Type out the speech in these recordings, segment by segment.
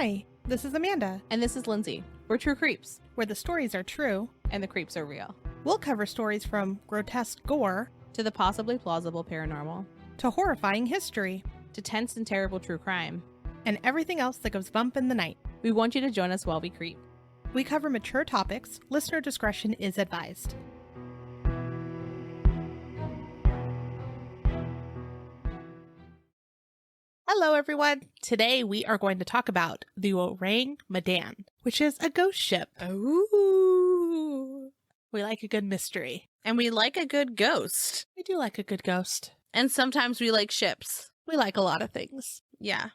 Hi, this is Amanda. And this is Lindsay. We're True Creeps. Where the stories are true. And the creeps are real. We'll cover stories from grotesque gore to the possibly plausible paranormal. To horrifying history. To tense and terrible true crime. And everything else that goes bump in the night. We want you to join us while we creep. We cover mature topics. Listener discretion is advised. Hello, everyone. Today we are going to talk about the Ourang Medan, which is a ghost ship. Ooh. We like a good mystery. And we like a good ghost. We do like a good ghost. And sometimes we like ships. We like a lot of things. Yeah.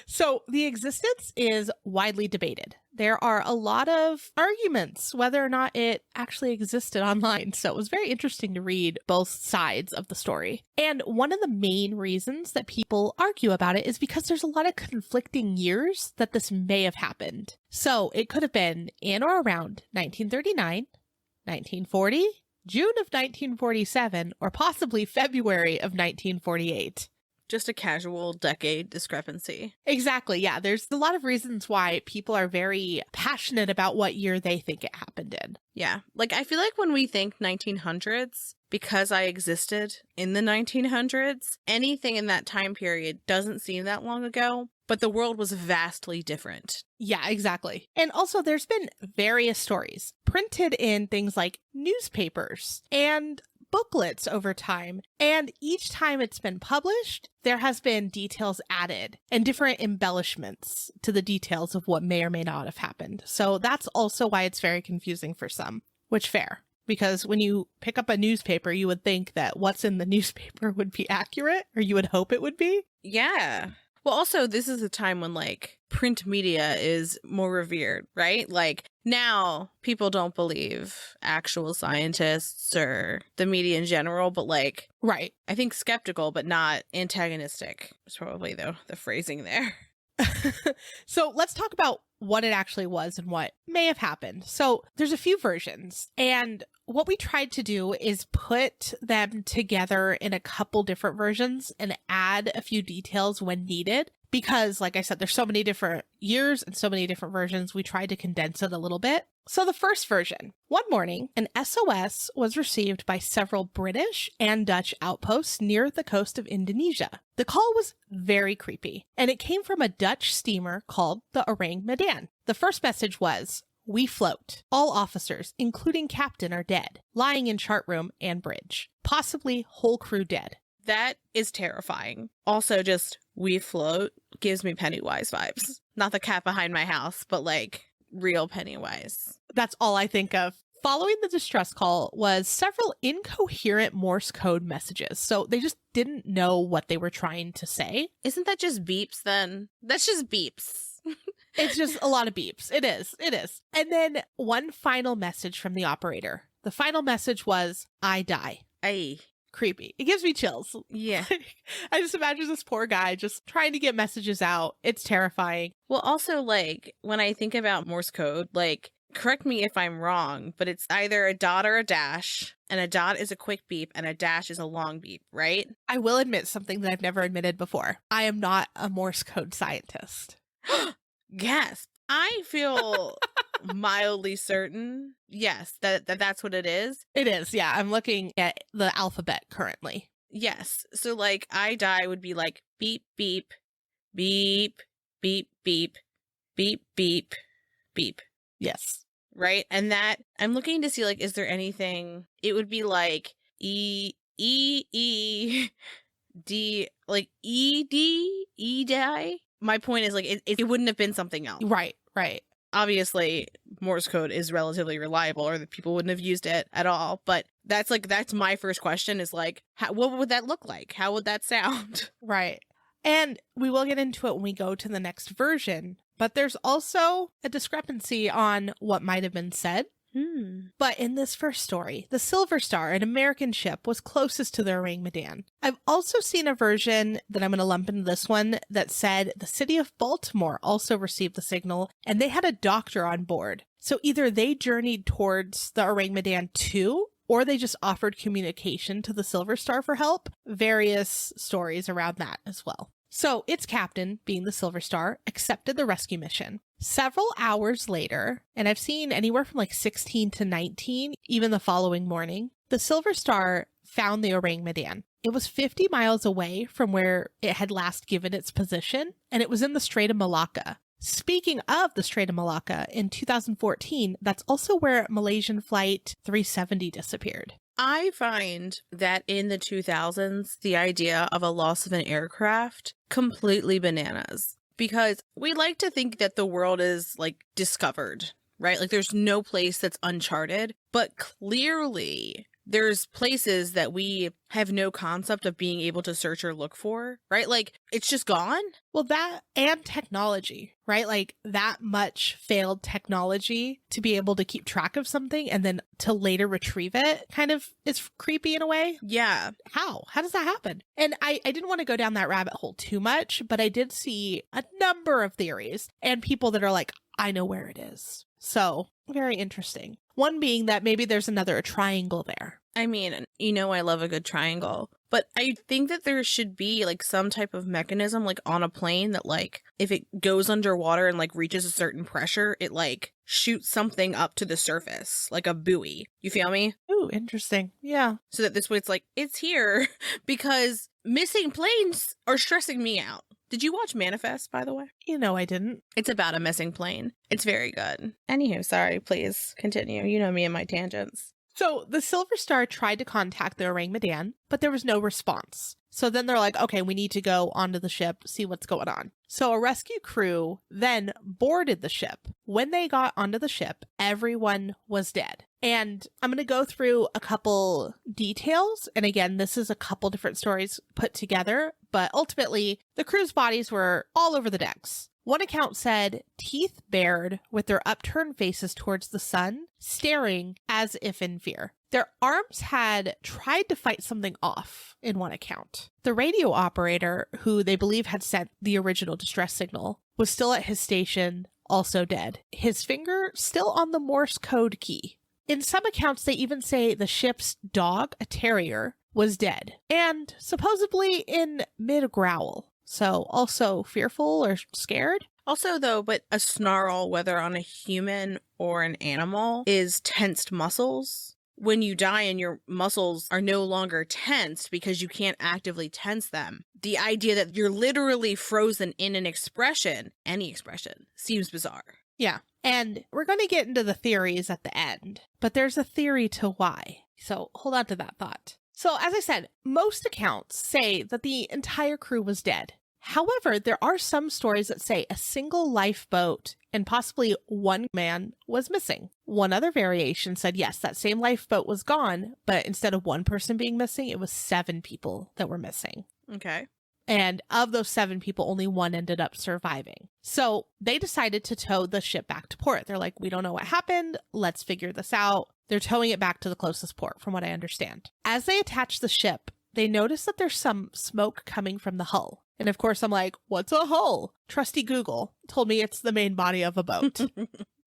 So the existence is widely debated. There are a lot of arguments whether or not it actually existed online. So it was very interesting to read both sides of the story. And one of the main reasons that people argue about it is because there's a lot of conflicting years that this may have happened. So it could have been in or around 1939, 1940, June of 1947, or possibly February of 1948. Just a casual decade discrepancy. Exactly. Yeah. There's a lot of reasons why people are very passionate about what year they think it happened in. Yeah. Like, I feel like when we think 1900s, because I existed in the 1900s, anything in that time period doesn't seem that long ago, but the world was vastly different. Yeah, exactly. And also there's been various stories printed in things like newspapers and booklets over time, and each time it's been published, there has been details added and different embellishments to the details of what may or may not have happened. So that's also why it's very confusing for some, which fair, because when you pick up a newspaper, you would think that what's in the newspaper would be accurate, or you would hope it would be. Yeah. Well, also, this is a time when, like, print media is more revered, right? Like, now people don't believe actual scientists or the media in general, but, like, right. I think skeptical, but not antagonistic is probably the phrasing there. So let's talk about what it actually was and what may have happened. So there's a few versions, and what we tried to do is put them together in a couple different versions and add a few details when needed. Because, like I said, there's so many different years and so many different versions, we tried to condense it a little bit. So the first version. One morning, an SOS was received by several British and Dutch outposts near the coast of Indonesia. The call was very creepy, and it came from a Dutch steamer called the Ourang Medan. The first message was, "We float. All officers, including captain, are dead, lying in chart room and bridge. Possibly whole crew dead." That is terrifying. Also, just "we float" gives me Pennywise vibes. Not the cat behind my house, but like real Pennywise. That's all I think of. Following the distress call was several incoherent Morse code messages. So they just didn't know what they were trying to say. Isn't that just beeps then? That's just beeps. It's just a lot of beeps. It is. It is. And then one final message from the operator. The final message was, "I die." Aye. Creepy. It gives me chills. Yeah. I just imagine this poor guy just trying to get messages out. It's terrifying. Well, also, like, when I think about Morse code, like, correct me if I'm wrong, but it's either a dot or a dash, and a dot is a quick beep, and a dash is a long beep, right? I will admit something that I've never admitted before. I am not a Morse code scientist. Gasp. I feel mildly certain, yes, that's what it is. It is, yeah. I'm looking at the alphabet currently. Yes. So, like, "I die" would be like beep, beep, beep, beep, beep, beep, beep, beep. Yes. Right? And that, I'm looking to see, like, is there anything, it would be like E, D, like E, die. My point is, like, it wouldn't have been something else. Right, right. Obviously, Morse code is relatively reliable, or that people wouldn't have used it at all. But that's my first question is, like, what would that look like? How would that sound? Right. And we will get into it when we go to the next version. But there's also a discrepancy on what might have been said. But in this first story, the Silver Star, an American ship, was closest to the Ourang Medan. I've also seen a version that I'm going to lump into this one that said the city of Baltimore also received the signal, and they had a doctor on board. So either they journeyed towards the Ourang Medan too, or they just offered communication to the Silver Star for help. Various stories around that as well. So its captain, being the Silver Star, accepted the rescue mission. Several hours later, and I've seen anywhere from like 16 to 19, even the following morning, the Silver Star found the Ourang Medan. It was 50 miles away from where it had last given its position, and it was in the Strait of Malacca. Speaking of the Strait of Malacca, in 2014, that's also where Malaysian Flight 370 disappeared. I find that in the 2000s, the idea of a loss of an aircraft completely bananas, because we like to think that the world is like discovered, right? Like there's no place that's uncharted, but clearly there's places that we have no concept of being able to search or look for, right? Like it's just gone. Well, that and technology, right? Like that much failed technology to be able to keep track of something and then to later retrieve it kind of is creepy in a way. Yeah. How does that happen? And I didn't want to go down that rabbit hole too much, but I did see a number of theories and people that are like, I know where it is. So very interesting. One being that maybe there's another triangle there. I mean, you know, I love a good triangle, but I think that there should be like some type of mechanism like on a plane that like if it goes underwater and like reaches a certain pressure, it like shoots something up to the surface, like a buoy. You feel me? Ooh, interesting. Yeah. So that this way it's like, it's here because missing planes are stressing me out. Did you watch Manifest, by the way? You know I didn't. It's about a missing plane. It's very good. Anywho, sorry, please continue. You know me and my tangents. So the Silver Star tried to contact the Ourang Medan, but there was no response. So then they're like, okay, we need to go onto the ship, see what's going on. So a rescue crew then boarded the ship. When they got onto the ship, everyone was dead. And I'm going to go through a couple details. And again, this is a couple different stories put together, but ultimately the crew's bodies were all over the decks. One account said teeth bared with their upturned faces towards the sun, staring as if in fear. Their arms had tried to fight something off in one account. The radio operator, who they believe had sent the original distress signal, was still at his station, also dead. His finger still on the Morse code key. In some accounts, they even say the ship's dog, a terrier, was dead, and supposedly in mid-growl. So also fearful or scared. Also, though, but a snarl, whether on a human or an animal, is tensed muscles. When you die and your muscles are no longer tensed because you can't actively tense them, the idea that you're literally frozen in an expression, any expression, seems bizarre. Yeah. And we're going to get into the theories at the end, but there's a theory to why. So hold on to that thought. So as I said, most accounts say that the entire crew was dead. However, there are some stories that say a single lifeboat and possibly one man was missing. One other variation said, yes, that same lifeboat was gone, but instead of one person being missing, it was 7 people that were missing. Okay. And of those 7 people, only one ended up surviving. So they decided to tow the ship back to port. They're like, we don't know what happened. Let's figure this out. They're towing it back to the closest port, from what I understand. As they attach the ship, they notice that there's some smoke coming from the hull. And of course, I'm like, what's a hull? Trusty Google told me it's the main body of a boat.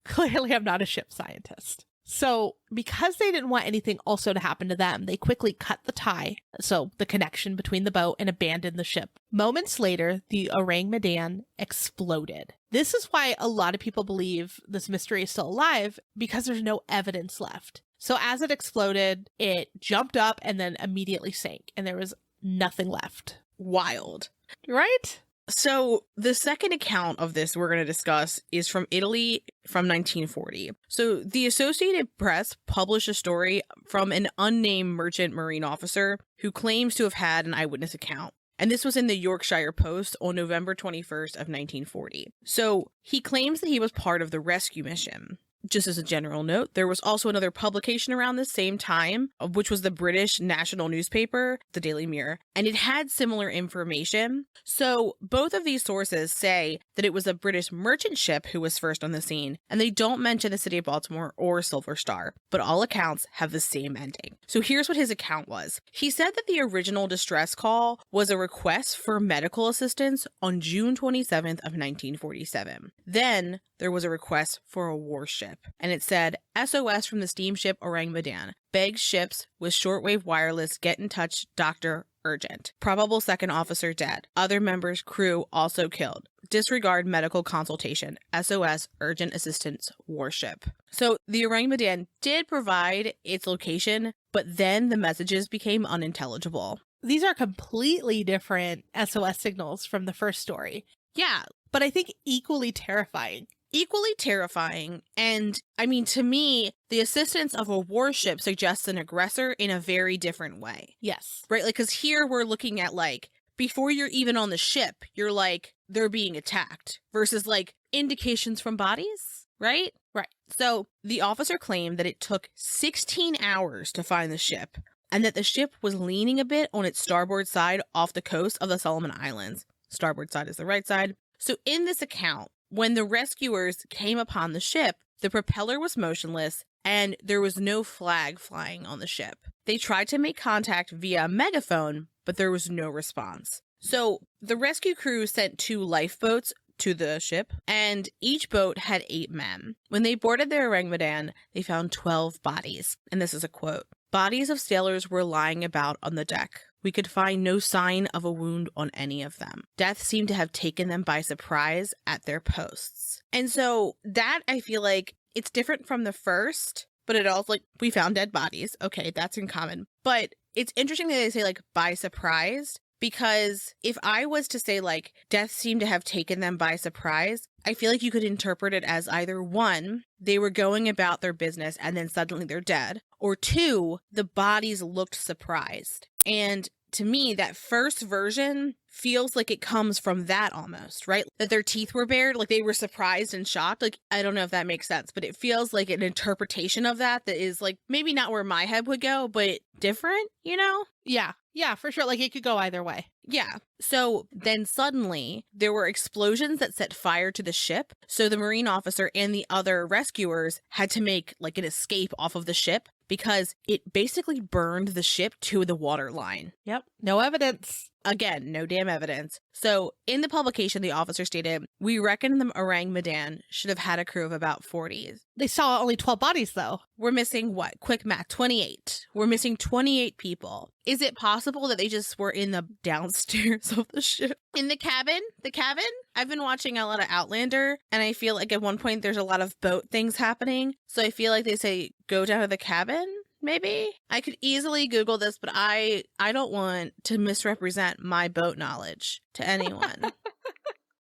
Clearly, I'm not a ship scientist. So because they didn't want anything also to happen to them, they quickly cut the tie, so the connection between the boat, and abandoned the ship. Moments later, the Ourang Medan exploded. This is why a lot of people believe this mystery is still alive, because there's no evidence left. So as it exploded, it jumped up and then immediately sank, and there was nothing left. Wild. Right? So the second account of this we're going to discuss is from Italy from 1940. So the Associated Press published a story from an unnamed merchant marine officer who claims to have had an eyewitness account. And this was in the Yorkshire Post on November 21st of 1940. So he claims that he was part of the rescue mission. Just as a general note, there was also another publication around the same time, which was the British national newspaper, the Daily Mirror, and it had similar information. So both of these sources say that it was a British merchant ship who was first on the scene, and they don't mention the city of Baltimore or Silver Star, but all accounts have the same ending. So here's what his account was. He said that the original distress call was a request for medical assistance on June 27th of 1947. Then there was a request for a warship. And it said, SOS from the steamship Ourang Medan. Begs ships with shortwave wireless get in touch, Dr. urgent. Probable second officer dead. Other members crew also killed. Disregard medical consultation. SOS urgent assistance warship. So the Ourang Medan did provide its location, but then the messages became unintelligible. These are completely different SOS signals from the first story. Yeah, but I think equally terrifying. Equally terrifying. And I mean, to me, the assistance of a warship suggests an aggressor in a very different way. Yes. Right? Like, because here we're looking at, like, before you're even on the ship, you're like, they're being attacked versus like indications from bodies, right? Right. So the officer claimed that it took 16 hours to find the ship and that the ship was leaning a bit on its starboard side off the coast of the Solomon Islands. Starboard side is the right side. So in this account, when the rescuers came upon the ship, the propeller was motionless and there was no flag flying on the ship. They tried to make contact via megaphone, but there was no response. So the rescue crew sent 2 lifeboats to the ship, and each boat had 8 men. When they boarded the Ourang Medan, they found 12 bodies. And this is a quote. Bodies of sailors were lying about on the deck. We could find no sign of a wound on any of them. Death seemed to have taken them by surprise at their posts. And so that, I feel like, it's different from the first, but it also, like, we found dead bodies. Okay, that's in common. But it's interesting that they say, like, by surprise, because if I was to say, like, death seemed to have taken them by surprise, I feel like you could interpret it as either 1, they were going about their business and then suddenly they're dead, or 2, the bodies looked surprised. And to me, that first version feels like it comes from that almost, right? That their teeth were bared, like they were surprised and shocked. Like, I don't know if that makes sense, but it feels like an interpretation of that is like maybe not where my head would go, but different, you know? Yeah, for sure. Like it could go either way. Yeah. So then suddenly there were explosions that set fire to the ship. So the Marine officer and the other rescuers had to make like an escape off of the ship because it basically burned the ship to the water line. Yep. No evidence. Again, no damn evidence. So in the publication, the officer stated, we reckon the Ourang Medan should have had a crew of about 40. They saw only 12 bodies, though. We're missing what? Quick math, 28. We're missing 28 people. Is it possible that they just were in the downstairs of the ship? In the cabin? The cabin? I've been watching a lot of Outlander, and I feel like at one point there's a lot of boat things happening. So I feel like they say, go down to the cabin? Maybe? I could easily Google this, but I don't want to misrepresent my boat knowledge to anyone.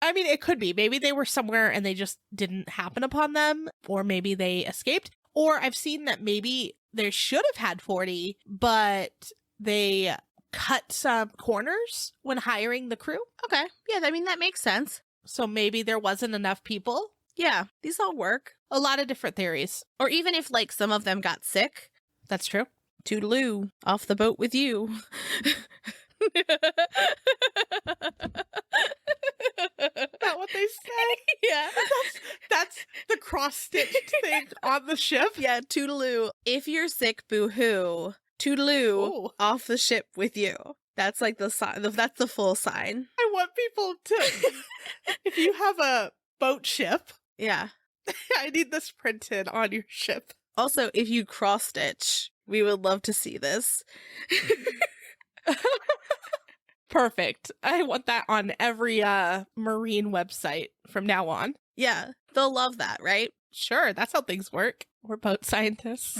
I mean, it could be. Maybe they were somewhere and they just didn't happen upon them, or maybe they escaped. Or I've seen that maybe they should have had 40, but they cut some corners when hiring the crew. Okay. Yeah, I mean, that makes sense. So maybe there wasn't enough people. Yeah, these all work. A lot of different theories. Or even if, like, some of them got sick. That's true. Toodaloo, off the boat with you. Is that what they say? Yeah. That's the cross-stitched thing on the ship? Yeah, toodaloo. If you're sick, boo-hoo. Toodaloo, Ooh. off the ship with you. That's like the sign. That's the full sign. I want people to... If you have a boat ship... Yeah. I need this printed on your ship. Also, if you cross-stitch, we would love to see this. Perfect. I want that on every marine website from now on. Yeah, they'll love that, right? Sure, that's how things work. We're boat scientists.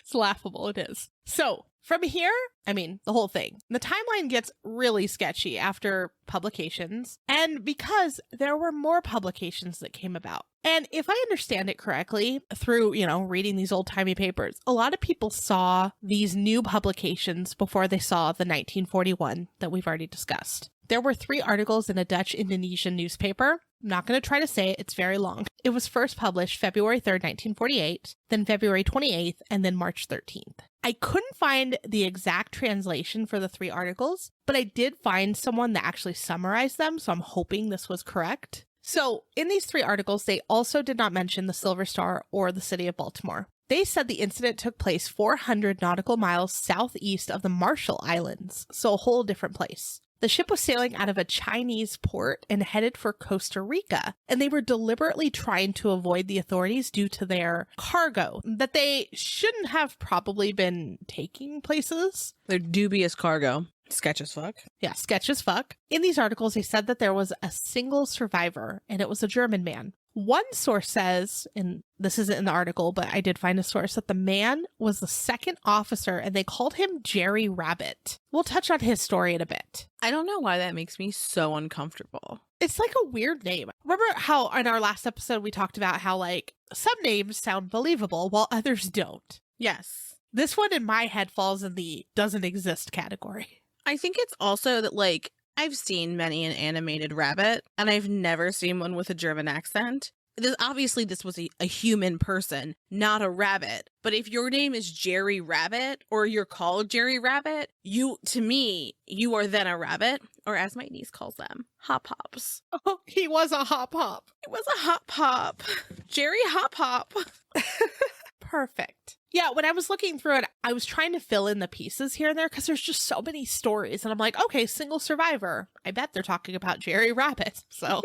It's laughable, it is. So, from here, I mean, the whole thing. The timeline gets really sketchy after publications, and because there were more publications that came about. And if I understand it correctly, through, reading these old-timey papers, a lot of people saw these new publications before they saw the 1941 that we've already discussed. There were 3 articles in a Dutch-Indonesian newspaper. I'm not going to try to say it. It's very long. It was first published February 3rd, 1948, then February 28th, and then March 13th. I couldn't find the exact translation for the 3 articles, but I did find someone that actually summarized them, so I'm hoping this was correct. So, in these 3 articles, they also did not mention the Silver Star or the city of Baltimore. They said the incident took place 400 nautical miles southeast of the Marshall Islands, so a whole different place. The ship was sailing out of a Chinese port and headed for Costa Rica, and they were deliberately trying to avoid the authorities due to their cargo that they shouldn't have probably been taking places. Their dubious cargo. Sketch as fuck. Yeah, sketch as fuck. In these articles, they said that there was a single survivor, and it was a German man. One source says, and this isn't in the article, but I did find a source, that the man was the second officer, and they called him Jerry Rabbit. We'll touch on his story in a bit. I don't know why that makes me so uncomfortable. It's like a weird name. Remember how in our last episode we talked about how, like, some names sound believable while others don't? Yes. This one in my head falls in the doesn't exist category. I think it's also that, like, I've seen many an animated rabbit, and I've never seen one with a German accent. Obviously, this was a human person, not a rabbit. But if your name is Jerry Rabbit, or you're called Jerry Rabbit, to me, you are then a rabbit, or as my niece calls them, hop hops. Oh, he was a hop hop. It was a hop hop. Jerry Hop Hop. Perfect. Yeah, when I was looking through it, I was trying to fill in the pieces here and there because there's just so many stories. And I'm like, okay, single survivor. I bet they're talking about Jerry Rabbit. So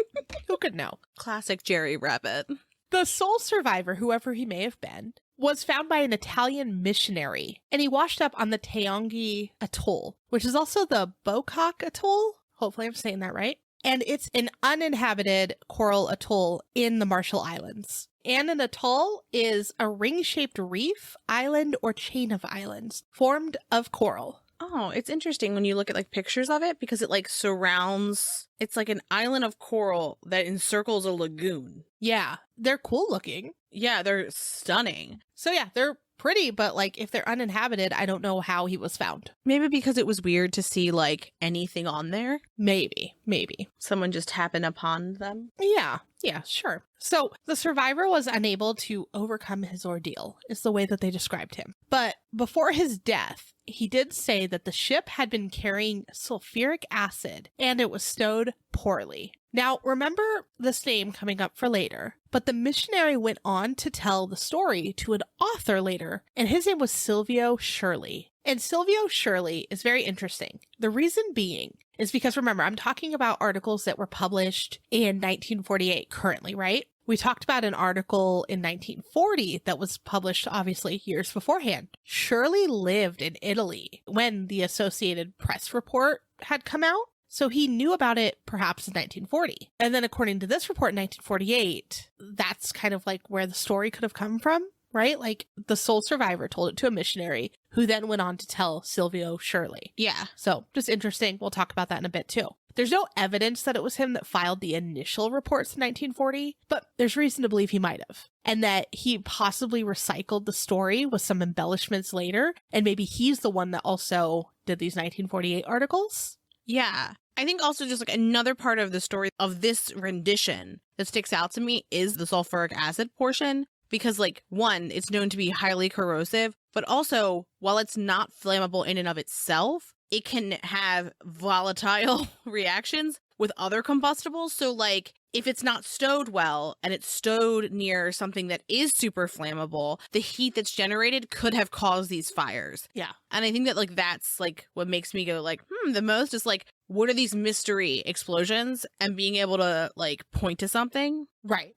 who could know? Classic Jerry Rabbit. The sole survivor, whoever he may have been, was found by an Italian missionary. And he washed up on the Taongi Atoll, which is also the Bokak Atoll. Hopefully I'm saying that right. And it's an uninhabited coral atoll in the Marshall Islands. And an atoll is a ring-shaped reef, island, or chain of islands formed of coral. Oh, it's interesting when you look at like pictures of it because it like surrounds, it's like an island of coral that encircles a lagoon. Yeah, they're cool looking. Yeah, they're stunning. So yeah, they're pretty, but like if they're uninhabited, I don't know how he was found. Maybe because it was weird to see like anything on there. Maybe. Someone just happened upon them. Yeah, sure. So the survivor was unable to overcome his ordeal, is the way that they described him. But before his death, he did say that the ship had been carrying sulfuric acid and it was stowed poorly. Now, remember this name coming up for later, but the missionary went on to tell the story to an author later, and his name was Silvio Shirley. And Silvio Shirley is very interesting. The reason being is because, remember, I'm talking about articles that were published in 1948 currently, right? We talked about an article in 1940 that was published, obviously, years beforehand. Shirley lived in Italy when the Associated Press report had come out. So he knew about it perhaps in 1940. And then according to this report in 1948, that's kind of like where the story could have come from, right? Like the sole survivor told it to a missionary who then went on to tell Silvio Shirley. Yeah. So just interesting. We'll talk about that in a bit too. There's no evidence that it was him that filed the initial reports in 1940, but there's reason to believe he might have. And that he possibly recycled the story with some embellishments later. And maybe he's the one that also did these 1948 articles. Yeah. I think also just like another part of the story of this rendition that sticks out to me is the sulfuric acid portion. Because like, one, it's known to be highly corrosive, but also while it's not flammable in and of itself, it can have volatile reactions with other combustibles. So like if it's not stowed well and it's stowed near something that is super flammable, the heat that's generated could have caused these fires. Yeah. And I think that like that's like what makes me go like, the most is like, what are these mystery explosions and being able to like point to something? Right.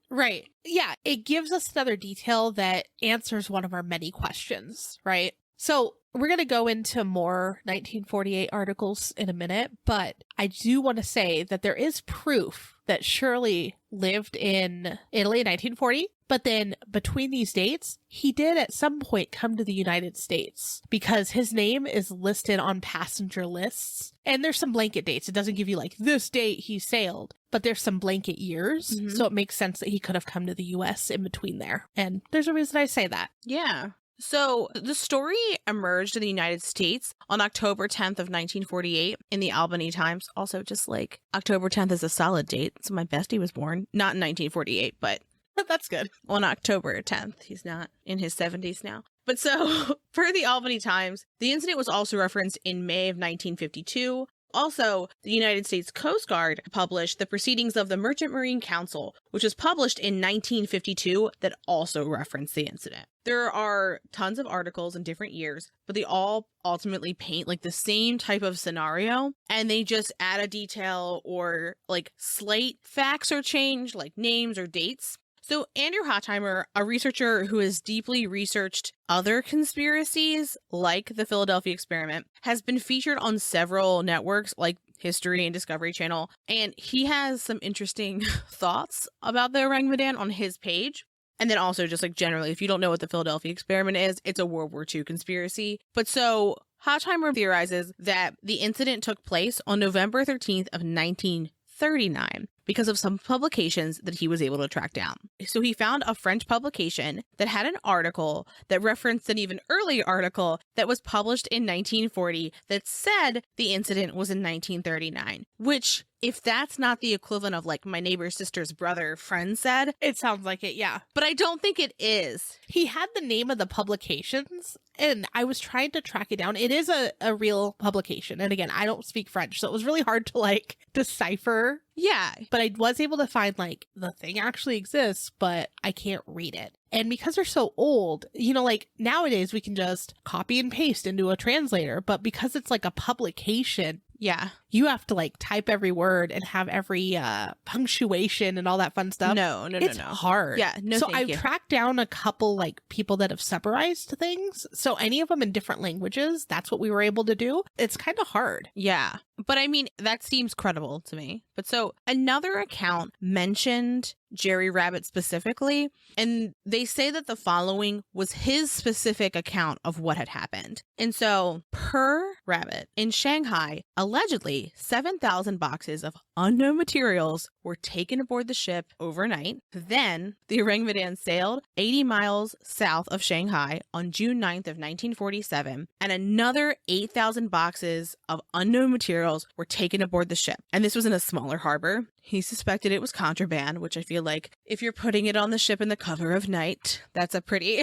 Yeah, it gives us another detail that answers one of our many questions, right? So we're going to go into more 1948 articles in a minute, but I do want to say that there is proof that Shirley lived in Italy in 1940, but then between these dates, he did at some point come to the United States because his name is listed on passenger lists. And there's some blanket dates. It doesn't give you like this date he sailed, but there's some blanket years. Mhm. So it makes sense that he could have come to the US in between there. And there's a reason I say that. Yeah. So the story emerged in the United States on October 10th of 1948 in the Albany Times. Also, just like October 10th is a solid date. So my bestie was born, not in 1948, but That's good. on October 10th. He's not in his 70s now. But so for the Albany Times, the incident was also referenced in May of 1952. Also, the United States Coast Guard published the Proceedings of the Merchant Marine Council, which was published in 1952 that also referenced the incident. There are tons of articles in different years, but they all ultimately paint like the same type of scenario, and they just add a detail or like slight facts or change like names or dates. So Andrew Hottheimer, a researcher who has deeply researched other conspiracies like the Philadelphia experiment, has been featured on several networks like History and Discovery Channel, and he has some interesting thoughts about the Ourang Medan on his page. And then also just like generally, if you don't know what the Philadelphia experiment is, it's a World War II conspiracy. But so Hottheimer theorizes that the incident took place on November 13th of 1939 because of some publications that he was able to track down. So he found a French publication that had an article that referenced an even earlier article that was published in 1940 that said the incident was in 1939, which, if that's not the equivalent of like my neighbor's sister's brother friend said, It sounds like it, yeah. but I don't think it is. He had the name of the publications, and I was trying to track it down. It is a real publication. And again, I don't speak French, so it was really hard to like decipher. Yeah. But I was able to find like the thing actually exists, but I can't read it. And because they're so old, you know, like nowadays we can just copy and paste into a translator, but because it's like a publication, Yeah. you have to like type every word and have every punctuation and all that fun stuff. No. It's hard. Yeah, no, so thank I've you. tracked down a couple like people that have summarized things. So any of them in different languages, that's what we were able to do. It's kind of hard. Yeah. But I mean, that seems credible to me. But so another account mentioned Jerry Rabbit specifically, and they say that the following was his specific account of what had happened. And so, per Rabbit, in Shanghai, allegedly 7,000 boxes of unknown materials were taken aboard the ship overnight. Then the Ourang Medan sailed 80 miles south of Shanghai on June 9th of 1947, and another 8,000 boxes of unknown materials were taken aboard the ship. And this was in a smaller harbor. He suspected it was contraband, which I feel like if you're putting it on the ship in the cover of night, that's a pretty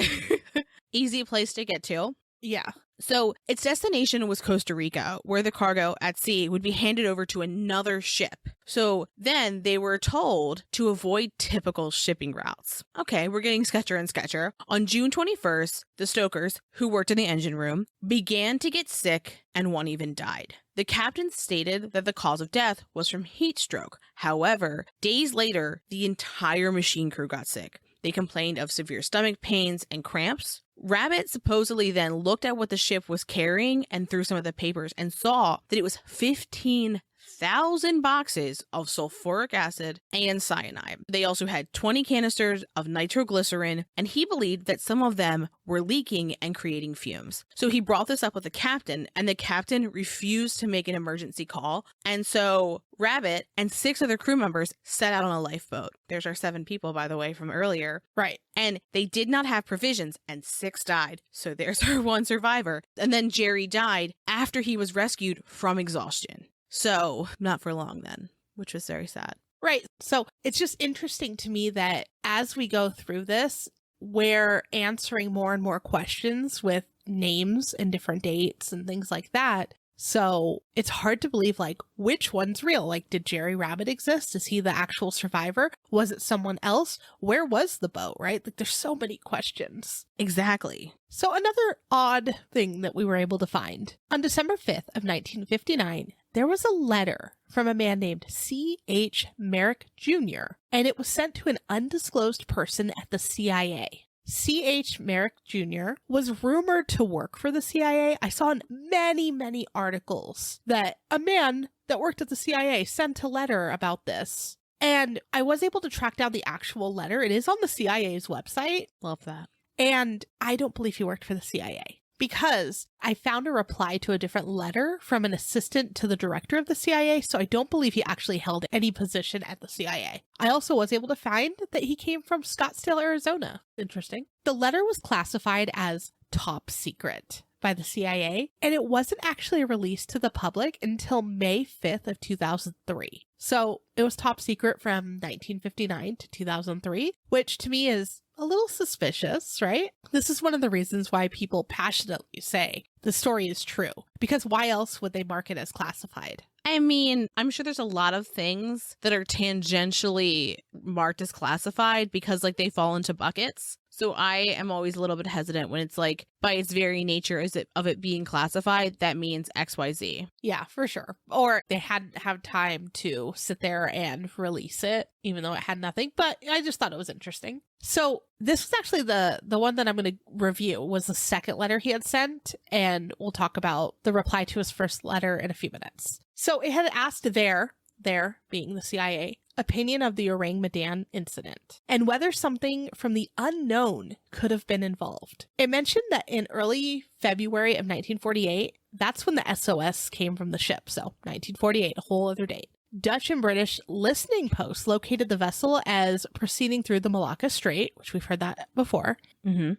easy place to get to. Yeah. So its destination was Costa Rica, where the cargo at sea would be handed over to another ship. So then they were told to avoid typical shipping routes. Okay, we're getting sketchier and sketchier. On June 21st, the stokers, who worked in the engine room, began to get sick, and one even died. The captain stated that the cause of death was from heat stroke. However, days later, the entire machine crew got sick. They complained of severe stomach pains and cramps. Rabbit supposedly then looked at what the ship was carrying and through some of the papers and saw that it was 15,000 boxes of sulfuric acid and cyanide. They also had 20 canisters of nitroglycerin, and he believed that some of them were leaking and creating fumes. So he brought this up with the captain, and the captain refused to make an emergency call. And so Rabbit and 6 other crew members set out on a lifeboat. There's our 7 people, by the way, from earlier. Right. And they did not have provisions, and 6 died. So there's our 1 survivor. And then Jerry died after he was rescued from exhaustion. So not for long then, which was very sad. Right. So it's just interesting to me that as we go through this, we're answering more and more questions with names and different dates and things like that. So it's hard to believe, like, which one's real? Like, did Jerry Rabbit exist? Is he the actual survivor? Was it someone else? Where was the boat, right? Like, there's so many questions. Exactly. So another odd thing that we were able to find. On December 5th of 1959, there was a letter from a man named C.H. Merrick Jr., and it was sent to an undisclosed person at the CIA. C.H. Merrick Jr. was rumored to work for the CIA. I saw in many articles that a man that worked at the CIA sent a letter about this. And I was able to track down the actual letter. It is on the CIA's website. Love that. And I don't believe he worked for the CIA, because I found a reply to a different letter from an assistant to the director of the CIA, so I don't believe he actually held any position at the CIA. I also was able to find that he came from Scottsdale, Arizona. Interesting. The letter was classified as top secret by the CIA, and it wasn't actually released to the public until May 5th of 2003. So it was top secret from 1959 to 2003, which to me is a little suspicious, right? This is one of the reasons why people passionately say the story is true, because why else would they mark it as classified? I mean, I'm sure there's a lot of things that are tangentially marked as classified because like they fall into buckets. So I am always a little bit hesitant when it's like, by its very nature of it being classified, that means XYZ. Yeah, for sure. Or they hadn't have time to sit there and release it, even though it had nothing. But I just thought it was interesting. So this was actually the one that I'm going to review was the second letter he had sent. And we'll talk about the reply to his first letter in a few minutes. So it had asked their being the CIA, opinion of the Ourang Medan incident and whether something from the unknown could have been involved. It mentioned that in early February of 1948, that's when the SOS came from the ship. So 1948, a whole other date. Dutch and British listening posts located the vessel as proceeding through the Malacca Strait, which we've heard that before. And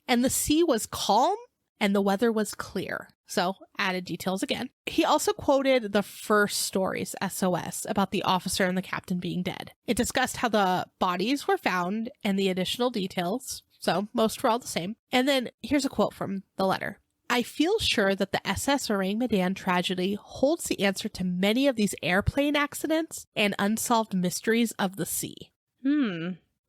the sea was calm and the weather was clear. So added details again. He also quoted the first story's SOS about the officer and the captain being dead. It discussed how the bodies were found and the additional details. So most were all the same. And then here's a quote from the letter. I feel sure that the SS Ourang Medan tragedy holds the answer to many of these airplane accidents and unsolved mysteries of the sea.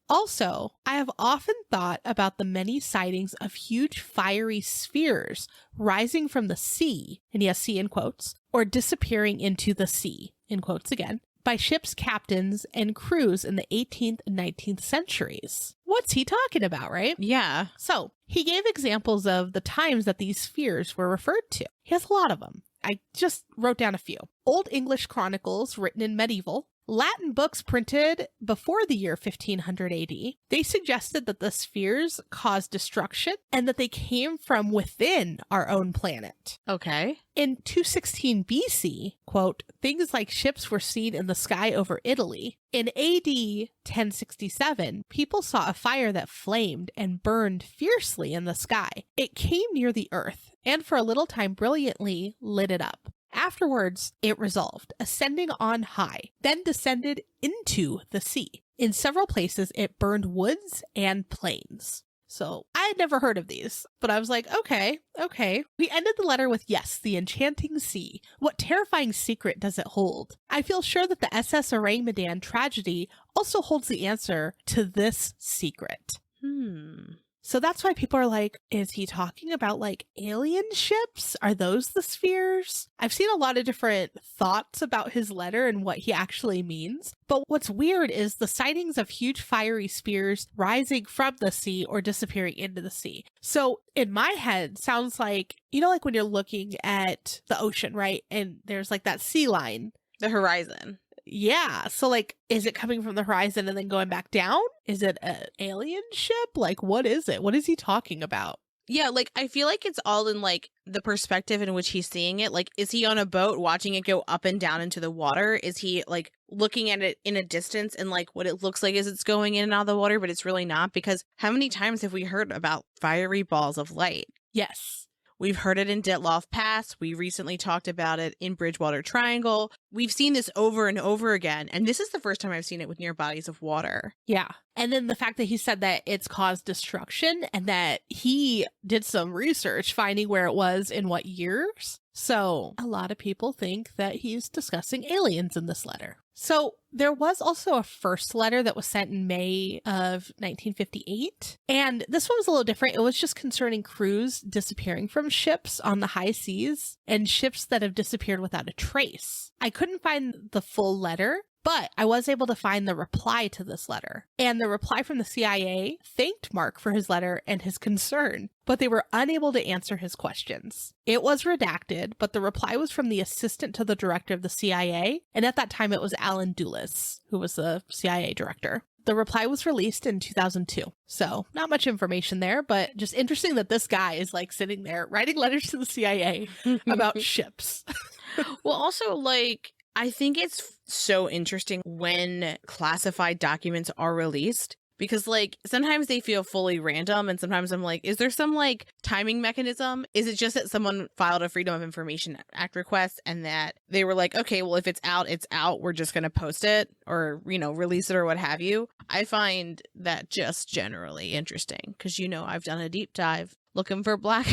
Also, I have often thought about the many sightings of huge fiery spheres rising from the sea, and yes, sea in quotes, or disappearing into the sea, in quotes again, by ships' captains and crews in the 18th and 19th centuries. What's he talking about, right? Yeah. So, he gave examples of the times that these spheres were referred to. He has a lot of them. I just wrote down a few. Old English chronicles written in medieval, Latin books printed before the year 1500 AD, they suggested that the spheres caused destruction and that they came from within our own planet. Okay. In 216 BC, quote, things like ships were seen in the sky over Italy. In AD 1067, people saw a fire that flamed and burned fiercely in the sky. It came near the earth and for a little time brilliantly lit it up. Afterwards, it resolved, ascending on high, then descended into the sea. In several places, it burned woods and plains. So I had never heard of these, but I was like, okay. We ended the letter with, yes, the enchanting sea. What terrifying secret does it hold? I feel sure that the SS Ourang Medan tragedy also holds the answer to this secret. So that's why people are like, is he talking about like alien ships? Are those the spheres? I've seen a lot of different thoughts about his letter and what he actually means. But what's weird is the sightings of huge fiery spheres rising from the sea or disappearing into the sea. So in my head, sounds like, you know, like when you're looking at the ocean, right? And there's like that sea line. The horizon. Yeah. So like, is it coming from the horizon and then going back down? Is it an alien ship? Like, what is it? What is he talking about? Yeah, like, I feel like it's all in, like, the perspective in which he's seeing it. Like, is he on a boat watching it go up and down into the water? Is he, like, looking at it in a distance and, like, what it looks like is it's going in and out of the water, but it's really not? Because how many times have we heard about fiery balls of light? Yes. We've heard it in Ditloff Pass. We recently talked about it in Bridgewater Triangle. We've seen this over and over again. And this is the first time I've seen it with near bodies of water. Yeah. And then the fact that he said that it's caused destruction and that he did some research finding where it was in what years. So a lot of people think that he's discussing aliens in this letter. So there was also a first letter that was sent in May of 1958. And this one was a little different. It was just concerning crews disappearing from ships on the high seas and ships that have disappeared without a trace. I couldn't find the full letter, but I was able to find the reply to this letter. And the reply from the CIA thanked Mark for his letter and his concern, but they were unable to answer his questions. It was redacted, but the reply was from the assistant to the director of the CIA, and at that time it was Alan Dulles, who was the CIA director. The reply was released in 2002. So not much information there, but just interesting that this guy is like sitting there writing letters to the CIA about ships. Well, also, like, I think it's so interesting when classified documents are released because, like, sometimes they feel fully random and sometimes I'm like, is there some, like, timing mechanism? Is it just that someone filed a Freedom of Information Act request and that they were like, okay, well, if it's out, it's out. We're just going to post it or, you know, release it or what have you. I find that just generally interesting because, you know, I've done a deep dive looking for Black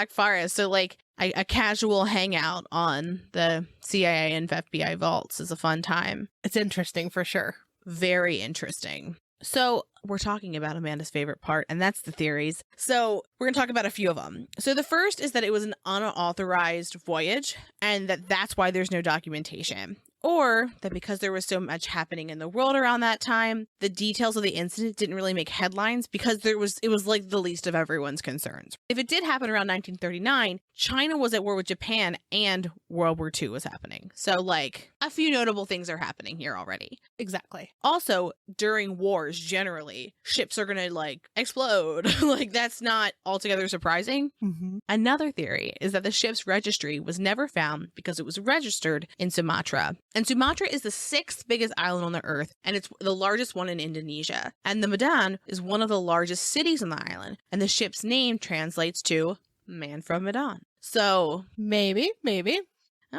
Forest. So, like, a casual hangout on the CIA and FBI vaults is a fun time. It's interesting for sure. Very interesting. So we're talking about Amanda's favorite part, and that's the theories. So we're going to talk about a few of them. So the first is that it was an unauthorized voyage, and that's why there's no documentation. Or that because there was so much happening in the world around that time, the details of the incident didn't really make headlines because it was like the least of everyone's concerns. If it did happen around 1939, China was at war with Japan and World War II was happening. So like a few notable things are happening here already. Exactly. Also, during wars, generally, ships are going to like explode. Like that's not altogether surprising. Mm-hmm. Another theory is that the ship's registry was never found because it was registered in Sumatra. And Sumatra is the 6th biggest island on the earth, and it's the largest one in Indonesia. And the Medan is one of the largest cities on the island, and the ship's name translates to Man from Medan. So Maybe.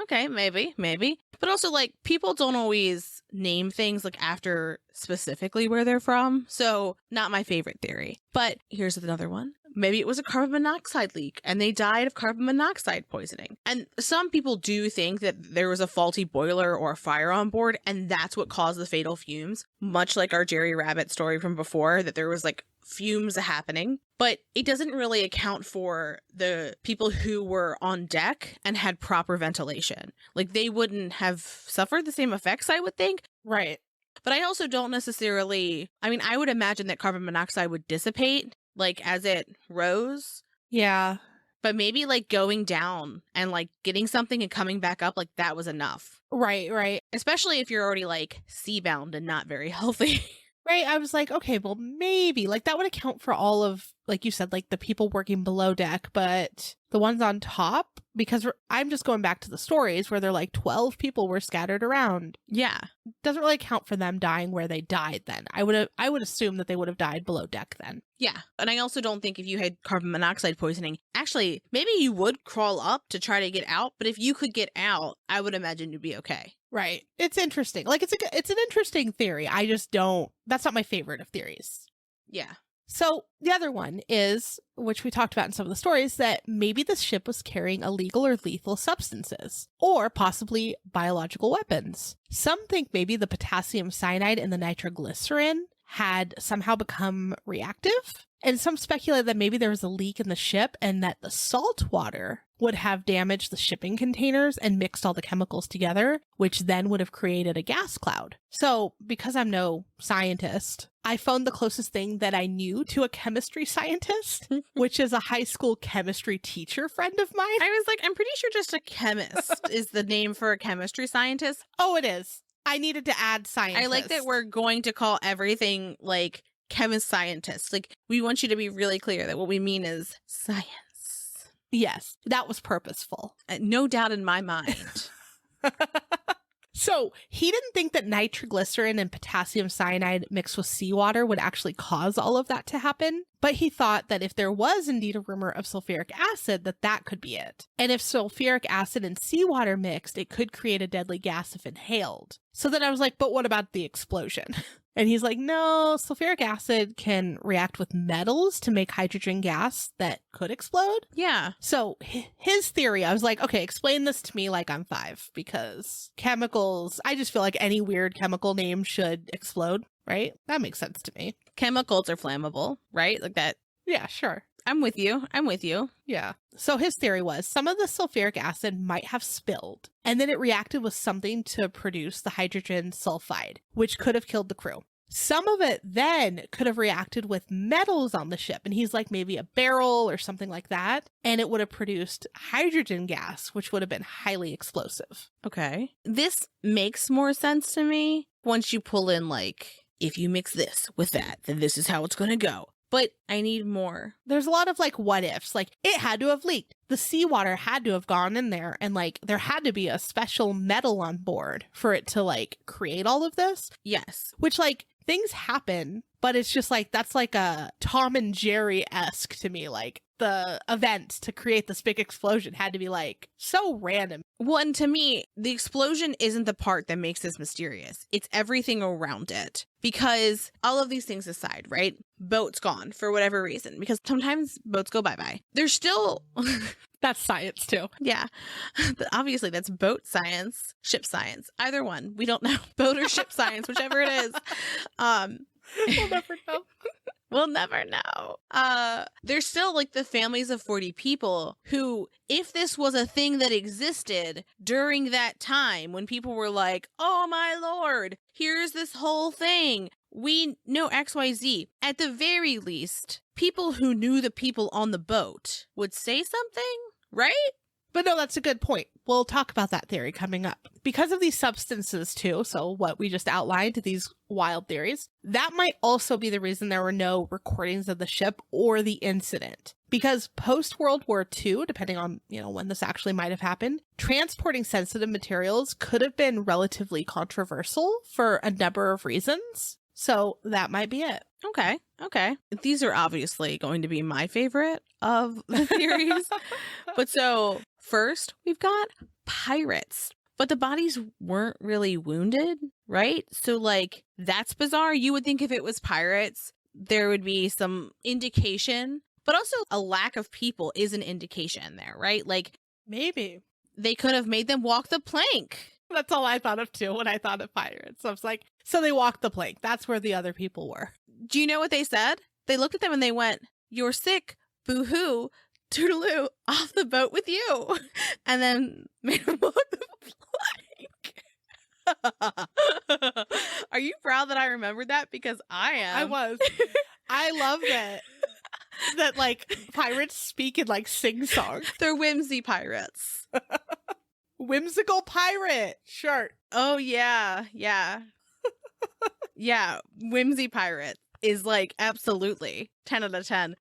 okay, maybe. But also, like, people don't always name things, like, after specifically where they're from. So, not my favorite theory. But here's another one. Maybe it was a carbon monoxide leak and they died of carbon monoxide poisoning. And some people do think that there was a faulty boiler or a fire on board, and that's what caused the fatal fumes. Much like our Jerry Rabbit story from before, that there was, like, fumes happening. But it doesn't really account for the people who were on deck and had proper ventilation. Like, they wouldn't have suffered the same effects, I would think. Right. But I also don't necessarily, I mean, I would imagine that carbon monoxide would dissipate, like, as it rose. Yeah. But maybe, like, going down and, like, getting something and coming back up, like, that was enough. Right. Especially if you're already, like, seabound and not very healthy. Right. I was like, okay, well, maybe. Like, that would account for all of, like you said, like, the people working below deck, but the ones on top, because I'm just going back to the stories where they're like 12 people were scattered around. Yeah. Doesn't really account for them dying where they died then. I would assume that they would have died below deck then. Yeah. And I also don't think if you had carbon monoxide poisoning, actually, maybe you would crawl up to try to get out. But if you could get out, I would imagine you'd be okay. Right. It's interesting. Like, it's an interesting theory. I just don't, that's not my favorite of theories. Yeah. So the other one is, which we talked about in some of the stories, that maybe the ship was carrying illegal or lethal substances, or possibly biological weapons. Some think maybe the potassium cyanide and the nitroglycerin had somehow become reactive. And some speculate that maybe there was a leak in the ship and that the salt water would have damaged the shipping containers and mixed all the chemicals together, which then would have created a gas cloud. So because I'm no scientist, I found the closest thing that I knew to a chemistry scientist, which is a high school chemistry teacher friend of mine. I was like, I'm pretty sure just a chemist is the name for a chemistry scientist. Oh, it is. I needed to add scientist. I like that we're going to call everything like chemist scientist. Like, we want you to be really clear that what we mean is science. Yes, that was purposeful. No doubt in my mind. So he didn't think that nitroglycerin and potassium cyanide mixed with seawater would actually cause all of that to happen. But he thought that if there was indeed a rumor of sulfuric acid, that could be it. And if sulfuric acid and seawater mixed, it could create a deadly gas if inhaled. So then I was like, but what about the explosion? And he's like, no, sulfuric acid can react with metals to make hydrogen gas that could explode. Yeah. So his theory, I was like, okay, explain this to me like I'm 5, because chemicals, I just feel like any weird chemical name should explode, right? That makes sense to me. Chemicals are flammable, right? Like that. Yeah, sure. I'm with you. Yeah. So his theory was some of the sulfuric acid might have spilled, and then it reacted with something to produce the hydrogen sulfide, which could have killed the crew. Some of it then could have reacted with metals on the ship, and he's like maybe a barrel or something like that, and it would have produced hydrogen gas, which would have been highly explosive. Okay. This makes more sense to me once you pull in, like, if you mix this with that, then this is how it's going to go. But I need more. There's a lot of like what ifs, like it had to have leaked. The seawater had to have gone in there, and like there had to be a special metal on board for it to like create all of this. Yes. Which like things happen, but it's just like that's like a Tom and Jerry-esque to me. Like the event to create this big explosion had to be like so random. Well, and to me, the explosion isn't the part that makes this mysterious. It's everything around it. Because all of these things aside, right? Boat's gone for whatever reason. Because sometimes boats go bye-bye. There's still... That's science too. Yeah. Obviously, that's boat science, ship science. Either one. We don't know. Boat or ship science, whichever it is. We'll never know. We'll never know. There's still like the families of 40 people who, if this was a thing that existed during that time when people were like, oh my lord, here's this whole thing. We know XYZ. At the very least, people who knew the people on the boat would say something, right? But no, that's a good point. We'll talk about that theory coming up. Because of these substances too, so what we just outlined, these wild theories, that might also be the reason there were no recordings of the ship or the incident. Because post-World War II, depending on, when this actually might have happened, transporting sensitive materials could have been relatively controversial for a number of reasons. So that might be it. Okay. These are obviously going to be my favorite of the theories. But so first, we've got pirates. But the bodies weren't really wounded, right? So, that's bizarre. You would think if it was pirates, there would be some indication. But also, a lack of people is an indication there, right? Maybe. They could have made them walk the plank. That's all I thought of, too, when I thought of pirates. I was like, so they walked the plank. That's where the other people were. Do you know what they said? They looked at them and they went, "You're sick, boo-hoo, toodaloo, off the boat with you." And then made them walk the plank. Are you proud that I remembered that? Because I am. I was. I love that. That, pirates speak in, sing-song. They're whimsy pirates. Whimsical pirate. Sure. Oh, yeah. Yeah, whimsy pirate is absolutely 10 out of 10.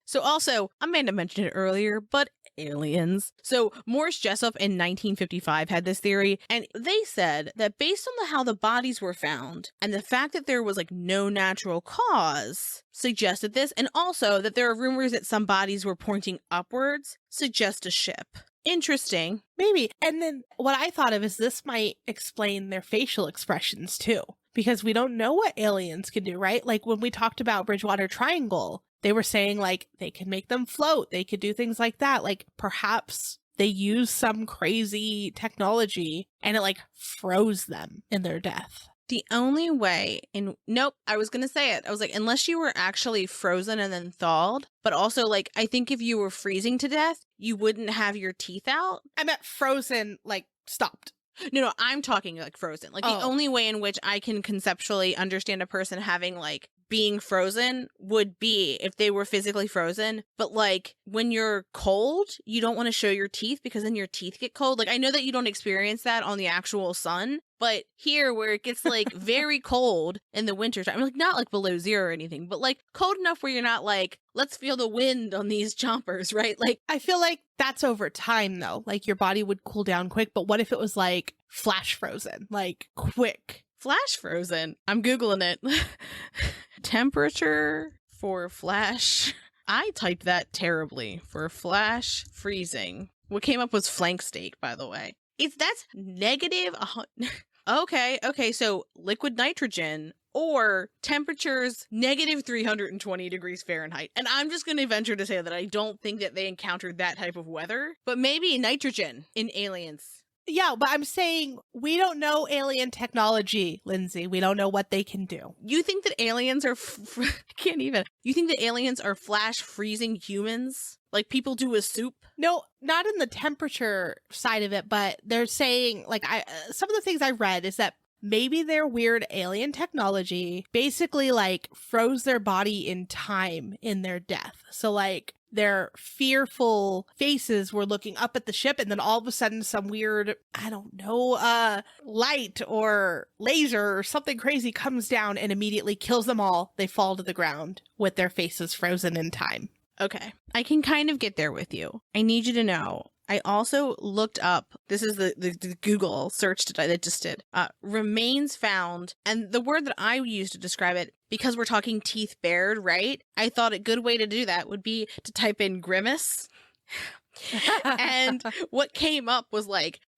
So also, Amanda mentioned it earlier, but aliens. So Morris Jessup in 1955 had this theory, and they said that based on how the bodies were found and the fact that there was no natural cause suggested this, and also that there are rumors that some bodies were pointing upwards, suggest a ship. Interesting. Maybe. And then what I thought of is this might explain their facial expressions too, because we don't know what aliens can do, right? When we talked about Bridgewater Triangle, they were saying they can make them float. They could do things like that. Perhaps they use some crazy technology and it froze them in their death. The only way nope, I was going to say it. I was unless you were actually frozen and then thawed, but also I think if you were freezing to death, you wouldn't have your teeth out. I meant frozen, stopped. No, I'm talking frozen. The only way in which I can conceptually understand a person having being frozen would be if they were physically frozen. But when you're cold, you don't want to show your teeth because then your teeth get cold. I know that you don't experience that on the actual sun, but here where it gets very cold in the winter time, not below zero or anything, but cold enough where you're not let's feel the wind on these chompers, right? I feel that's over time though. Your body would cool down quick, but what if it was flash frozen, quick? Flash frozen. I'm Googling it. Temperature for flash. I typed that terribly for flash freezing. What came up was flank steak, by the way. If that's negative, okay. So liquid nitrogen or temperatures negative 320 degrees Fahrenheit. And I'm just going to venture to say that I don't think that they encountered that type of weather, but maybe nitrogen in aliens. Yeah, but I'm saying we don't know alien technology, Lindsay. We don't know what they can do. You think that aliens are... I can't even. You think that aliens are flash freezing humans? Like people do with soup? No, not in the temperature side of it, but they're saying, some of the things I read is that maybe their weird alien technology basically, froze their body in time in their death. So, their fearful faces were looking up at the ship, and then all of a sudden some weird, light or laser or something crazy comes down and immediately kills them all. They fall to the ground with their faces frozen in time. Okay, I can kind of get there with you. I need you to know, I also looked up, this is the Google search that I just did, remains found, and the word that I use to describe it, because we're talking teeth bared, right? I thought a good way to do that would be to type in grimace. And what came up was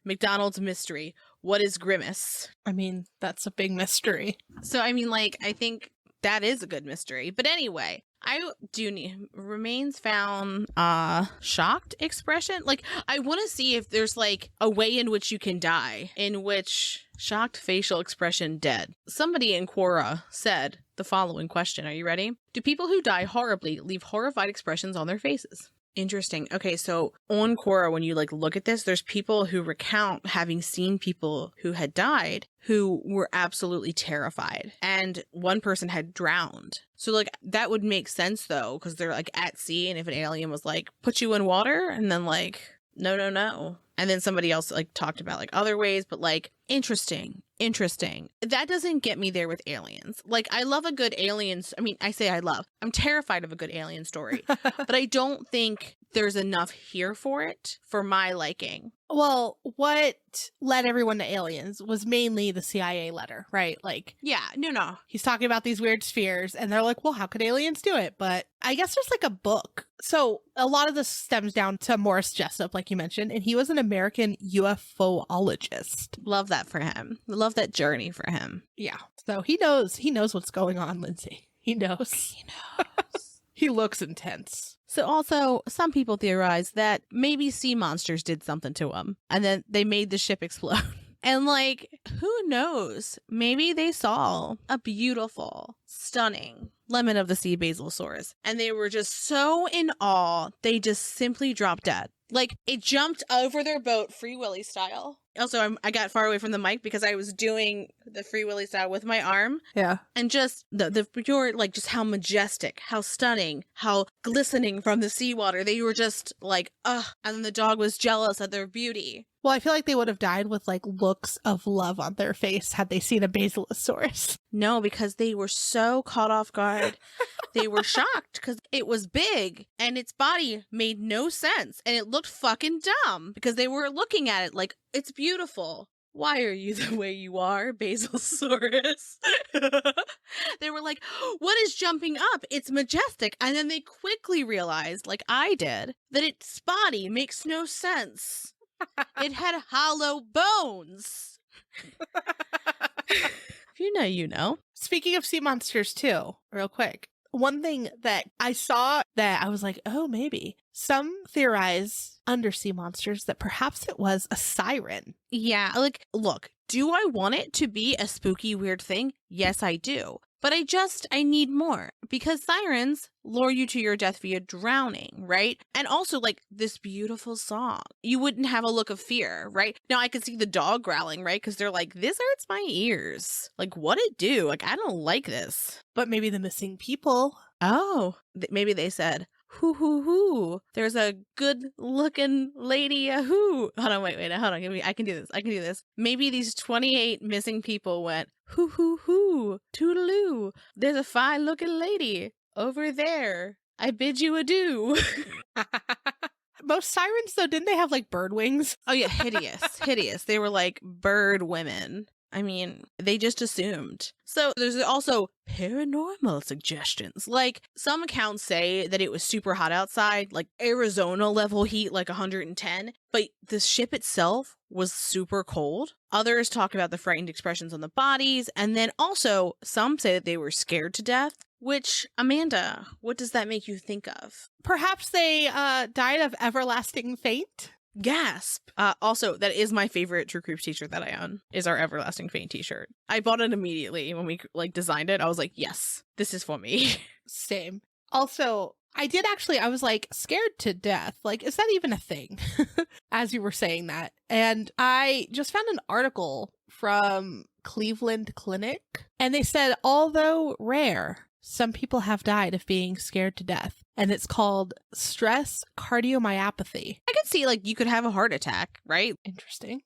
McDonald's mystery. What is grimace? I mean, that's a big mystery. So, I think that is a good mystery. But anyway, I do need remains found shocked expression. Like, I want to see if there's like a way in which you can die in which shocked facial expression dead. Somebody in Quora said the following question. Are you ready? Do people who die horribly leave horrified expressions on their faces? Interesting. Okay, so on Quora, when you like look at this, there's people who recount having seen people who had died who were absolutely terrified, and one person had drowned. So like that would make sense though, because they're like at sea, and if an alien was like put you in water, and then like no, and then somebody else like talked about like other ways, but like interesting. That doesn't get me there with aliens. Like, I love a good aliens. I mean, I say I love. I'm terrified of a good alien story, but I don't think there's enough here for it for my liking. Well, what led everyone to aliens was mainly the CIA letter, right? Like, yeah, no. He's talking about these weird spheres, and they're like, well, how could aliens do it? But I guess there's like a book. So a lot of this stems down to Morris Jessup, like you mentioned, and he was an American UFOologist. Love that for him. Love that journey for him. Yeah. So he knows what's going on, Lindsay. He knows. He looks intense. So also, some people theorize that maybe sea monsters did something to him, and then they made the ship explode. And like, who knows? Maybe they saw a beautiful, stunning lemon of the sea Basilosaurus, and they were just so in awe, they just simply dropped dead. Like, it jumped over their boat, Free Willy style. Also, I got far away from the mic because I was doing the Free Willy style with my arm. Yeah. And just the pure, like, just how majestic, how stunning, how glistening from the seawater. They were just like, ugh. And then the dog was jealous of their beauty. Well, I feel like they would have died with like looks of love on their face had they seen a Basilosaurus. No, because they were so caught off guard. They were shocked because it was big and its body made no sense and it looked fucking dumb because they were looking at it like, it's beautiful. Why are you the way you are, Basilosaurus? They were like, what is jumping up? It's majestic. And then they quickly realized, like I did, that its body makes no sense. It had hollow bones. If you know, you know. Speaking of sea monsters too, real quick. One thing that I saw that I was like, oh, maybe. Some theorize undersea monsters that perhaps it was a siren. Yeah, like, look, do I want it to be a spooky, weird thing? Yes, I do. But I need more because sirens lure you to your death via drowning, right? And also like this beautiful song. You wouldn't have a look of fear, right? Now I could see the dog growling, right? Because they're like, this hurts my ears. Like, what'd it do? Like, I don't like this. But maybe the missing people. Oh, maybe they said, hoo hoo hoo. There's a good looking lady who. Hold on, wait, hold on. I can do this. Maybe these 28 missing people went, hoo hoo hoo, toodaloo. There's a fine looking lady over there. I bid you adieu. Most sirens though, didn't they have like bird wings? Oh yeah, hideous. They were like bird women. I mean, they just assumed. So there's also paranormal suggestions. Like, some accounts say that it was super hot outside, like Arizona level heat, like 110. But the ship itself was super cold. Others talk about the frightened expressions on the bodies. And then also, some say that they were scared to death. Which, Amanda, what does that make you think of? Perhaps they died of everlasting faint? Gasp. Also, that is my favorite True Creeps t-shirt that I own, is our Everlasting Faint t-shirt. I bought it immediately when we like designed it. I was like, yes, this is for me. Same. Also, I was like scared to death. Like, is that even a thing? As you were saying that. And I just found an article from Cleveland Clinic, and they said, although rare, some people have died of being scared to death. And it's called stress cardiomyopathy. I could see, like, you could have a heart attack, right? Interesting.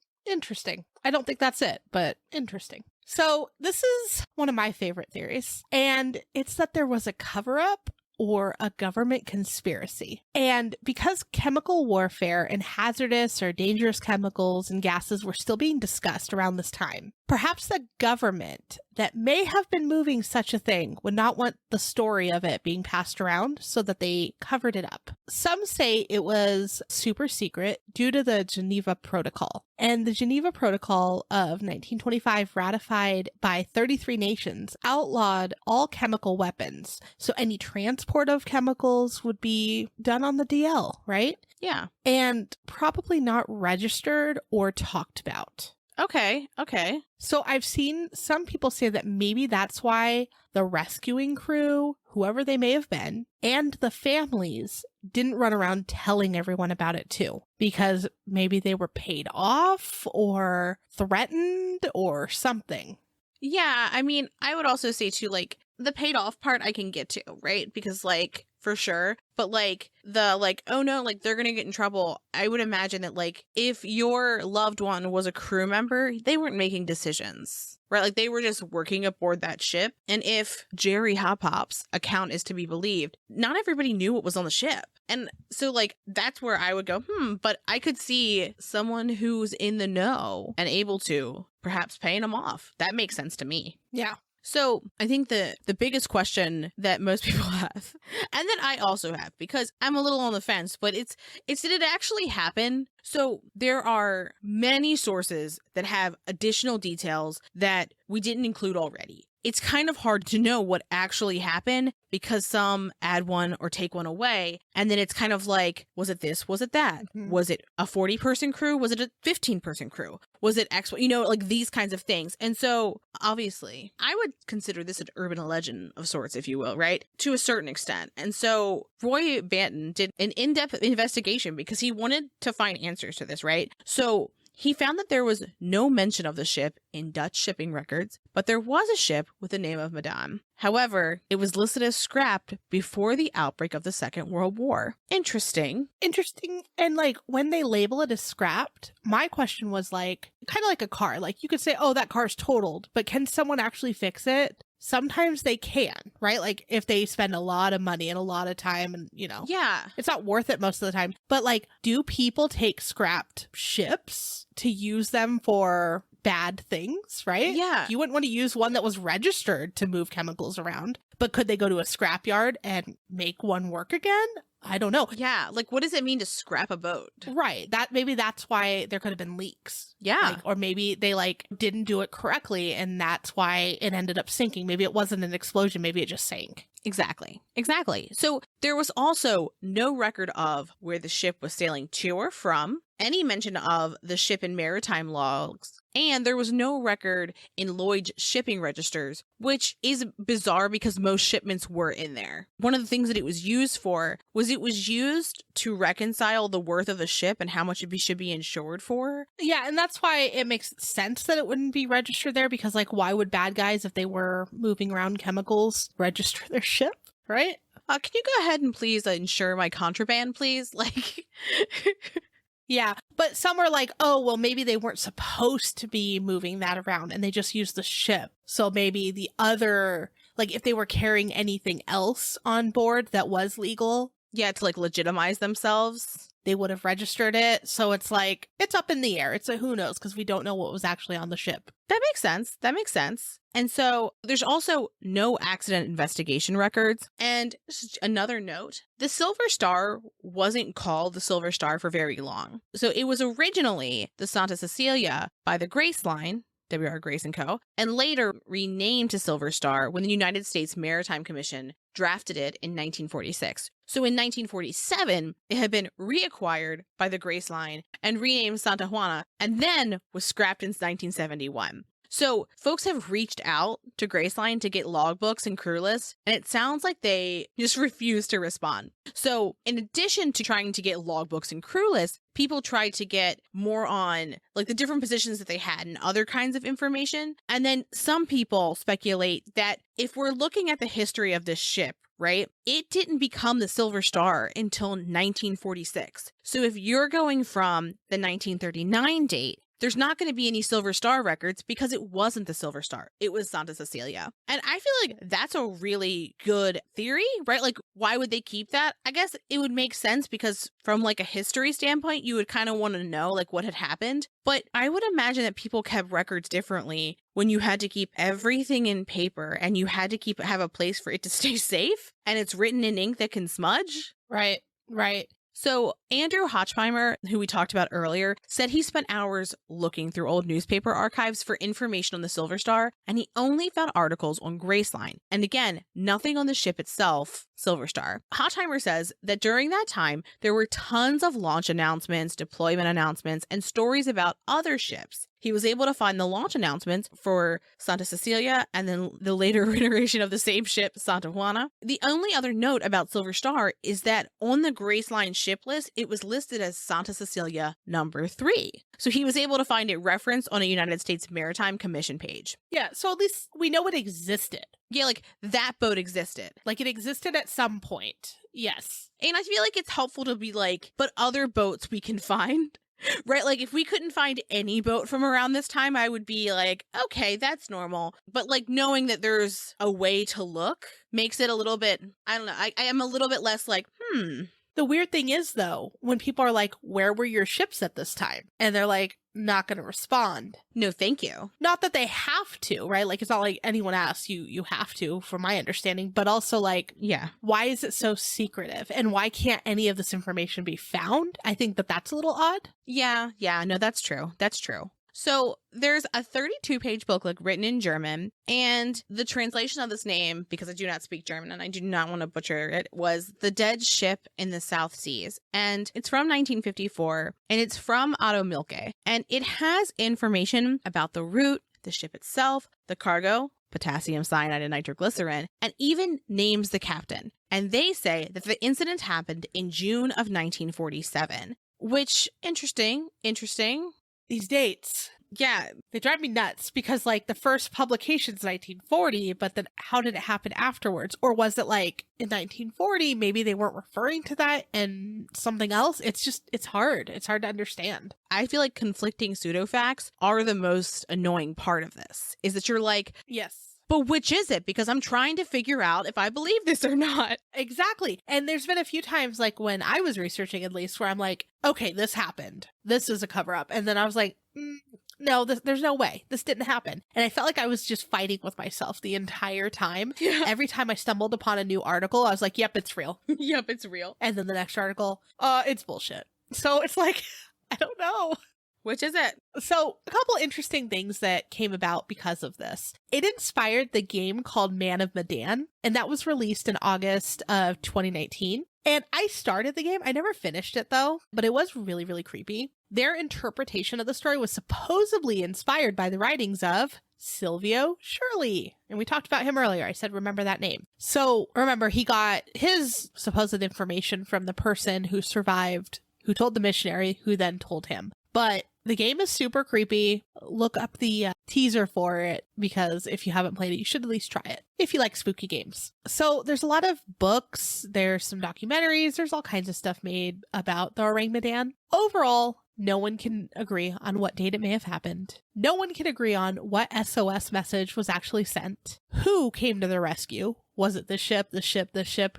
I don't think that's it, but interesting. So this is one of my favorite theories. And it's that there was a cover-up or a government conspiracy. And because chemical warfare and hazardous or dangerous chemicals and gases were still being discussed around this time, Perhaps the government that may have been moving such a thing would not want the story of it being passed around, so that they covered it up. Some say it was super secret due to the Geneva Protocol. And the Geneva Protocol of 1925, ratified by 33 nations, outlawed all chemical weapons. So any transport of chemicals would be done on the DL, right? Yeah. And probably not registered or talked about. Okay. So I've seen some people say that maybe that's why the rescuing crew, whoever they may have been, and the families didn't run around telling everyone about it too, because maybe they were paid off or threatened or something. Yeah, I mean, I would also say too, like, the paid off part I can get to, right? Because, like, for sure. But, like, the, like, oh no, like, they're gonna get in trouble. I would imagine that, like, if your loved one was a crew member, they weren't making decisions, right? Like, they were just working aboard that ship. And if Jerry Hop Hop's account is to be believed, not everybody knew what was on the ship. And so, like, that's where I would go, but I could see someone who's in the know and able to perhaps paying them off. That makes sense to me. Yeah. So I think the biggest question that most people have, and that I also have, because I'm a little on the fence, but it's did it actually happen? So there are many sources that have additional details that we didn't include already. It's kind of hard to know what actually happened because some add one or take one away. And then it's kind of like, was it this? Was it that? Mm-hmm. Was it a 40-person crew? Was it a 15-person crew? Was it X? You know, like these kinds of things. And so obviously I would consider this an urban legend of sorts, if you will, right? To a certain extent. And so Roy Banton did an in-depth investigation because he wanted to find answers to this, right? So he found that there was no mention of the ship in Dutch shipping records, but there was a ship with the name of Medan. However, it was listed as scrapped before the outbreak of the Second World War. Interesting. And like when they label it as scrapped, my question was like, kind of like a car. Like you could say, oh, that car's totaled, but can someone actually fix it? Sometimes they can, right? Like if they spend a lot of money and a lot of time and, you know, yeah, it's not worth it most of the time. But like, do people take scrapped ships to use them for bad things, right? Yeah. You wouldn't want to use one that was registered to move chemicals around, but could they go to a scrapyard and make one work again? I don't know. Yeah. Like, what does it mean to scrap a boat? Right. Maybe that's why there could have been leaks. Yeah. Like, or maybe they like didn't do it correctly and that's why it ended up sinking. Maybe it wasn't an explosion. Maybe it just sank. Exactly. So there was also no record of where the ship was sailing to or from, any mention of the ship in maritime logs, and there was no record in Lloyd's shipping registers, which is bizarre because most shipments were in there. One of the things that it was used for was it was used to reconcile the worth of the ship and how much it should be insured for. Yeah, and that's why it makes sense that it wouldn't be registered there, because like why would bad guys, if they were moving around chemicals, register their ship, right? Can you go ahead and please insure my contraband, please? Like... Yeah, but some are like, oh, well, maybe they weren't supposed to be moving that around and they just used the ship. So maybe the other, like if they were carrying anything else on board that was legal. Yeah, to like legitimize themselves. They would have registered it. So it's like, it's up in the air. It's a who knows, because we don't know what was actually on the ship. That makes sense. And so there's also no accident investigation records. And just another note, the Silver Star wasn't called the Silver Star for very long. So it was originally the Santa Cecilia by the Grace Line, W.R. Grace & Co., and later renamed to Silver Star when the United States Maritime Commission drafted it in 1946. So in 1947, it had been reacquired by the Grace Line and renamed Santa Juana, and then was scrapped in 1971. So folks have reached out to Graceline to get logbooks and crew lists, and it sounds like they just refuse to respond. So in addition to trying to get logbooks and crew lists, people tried to get more on like the different positions that they had and other kinds of information. And then some people speculate that if we're looking at the history of this ship, right, it didn't become the Silver Star until 1946. So if you're going from the 1939 date there's not going to be any Silver Star records because it wasn't the Silver Star. It was Santa Cecilia. And I feel like that's a really good theory, right? Like, why would they keep that? I guess it would make sense because from like a history standpoint, you would kind of want to know like what had happened. But I would imagine that people kept records differently when you had to keep everything in paper and you had to have a place for it to stay safe and it's written in ink that can smudge. Right. So Andrew Hochheimer, who we talked about earlier, said he spent hours looking through old newspaper archives for information on the Silver Star, and he only found articles on Graceline. And again, nothing on the ship itself, Silver Star. Hochheimer says that during that time, there were tons of launch announcements, deployment announcements, and stories about other ships. He was able to find the launch announcements for Santa Cecilia and then the later iteration of the same ship, Santa Juana. The only other note about Silver Star is that on the Graceline ship list, it was listed as Santa Cecilia number 3. So he was able to find it referenced on a United States Maritime Commission page. Yeah, so at least we know it existed. Yeah, like that boat existed. Like it existed at some point. Yes. And I feel like it's helpful to be like, but other boats we can find. Right? Like if we couldn't find any boat from around this time, I would be like, okay, that's normal. But like knowing that there's a way to look makes it a little bit, I don't know, I am a little bit less like, The weird thing is though, when people are like, where were your ships at this time? And they're like, not going to respond. No, thank you. Not that they have to, right? Like it's not like anyone asks you have to, from my understanding, but also like, yeah, why is it so secretive? And why can't any of this information be found? I think that that's a little odd. Yeah, no, that's true. That's true. So there's a 32-page booklet written in German, and the translation of this name, because I do not speak German and I do not want to butcher it, was The Dead Ship in the South Seas. And it's from 1954, and it's from Otto Milke. And it has information about the route, the ship itself, the cargo, potassium cyanide and nitroglycerin, and even names the captain. And they say that the incident happened in June of 1947, which, interesting. These dates. Yeah. They drive me nuts because like the first publication's 1940, but then how did it happen afterwards? Or was it like in 1940, maybe they weren't referring to that and something else? It's hard. It's hard to understand. I feel like conflicting pseudo-facts are the most annoying part of this, is that you're like, yes. But which is it? Because I'm trying to figure out if I believe this or not. Exactly. And there's been a few times, like when I was researching at least, where I'm like, okay, this happened. This is a cover up. And then I was like, no, there's no way. This didn't happen. And I felt like I was just fighting with myself the entire time. Yeah. Every time I stumbled upon a new article, I was like, yep, it's real. Yep, it's real. And then the next article, it's bullshit. So it's like, I don't know. Which is it? So a couple interesting things that came about because of this. It inspired the game called Man of Medan, and that was released in August of 2019. And I started the game. I never finished it though, but it was really, really creepy. Their interpretation of the story was supposedly inspired by the writings of Silvio Shirley. And we talked about him earlier. I said, remember that name. So remember, he got his supposed information from the person who survived, who told the missionary, who then told him. But the game is super creepy. Look up the teaser for it, because if you haven't played it, you should at least try it if you like spooky games. So there's a lot of books, there's some documentaries, there's all kinds of stuff made about the Ourang Medan. Overall, no one can agree on what date it may have happened. No one can agree on what SOS message was actually sent. Who came to the rescue? Was it the ship?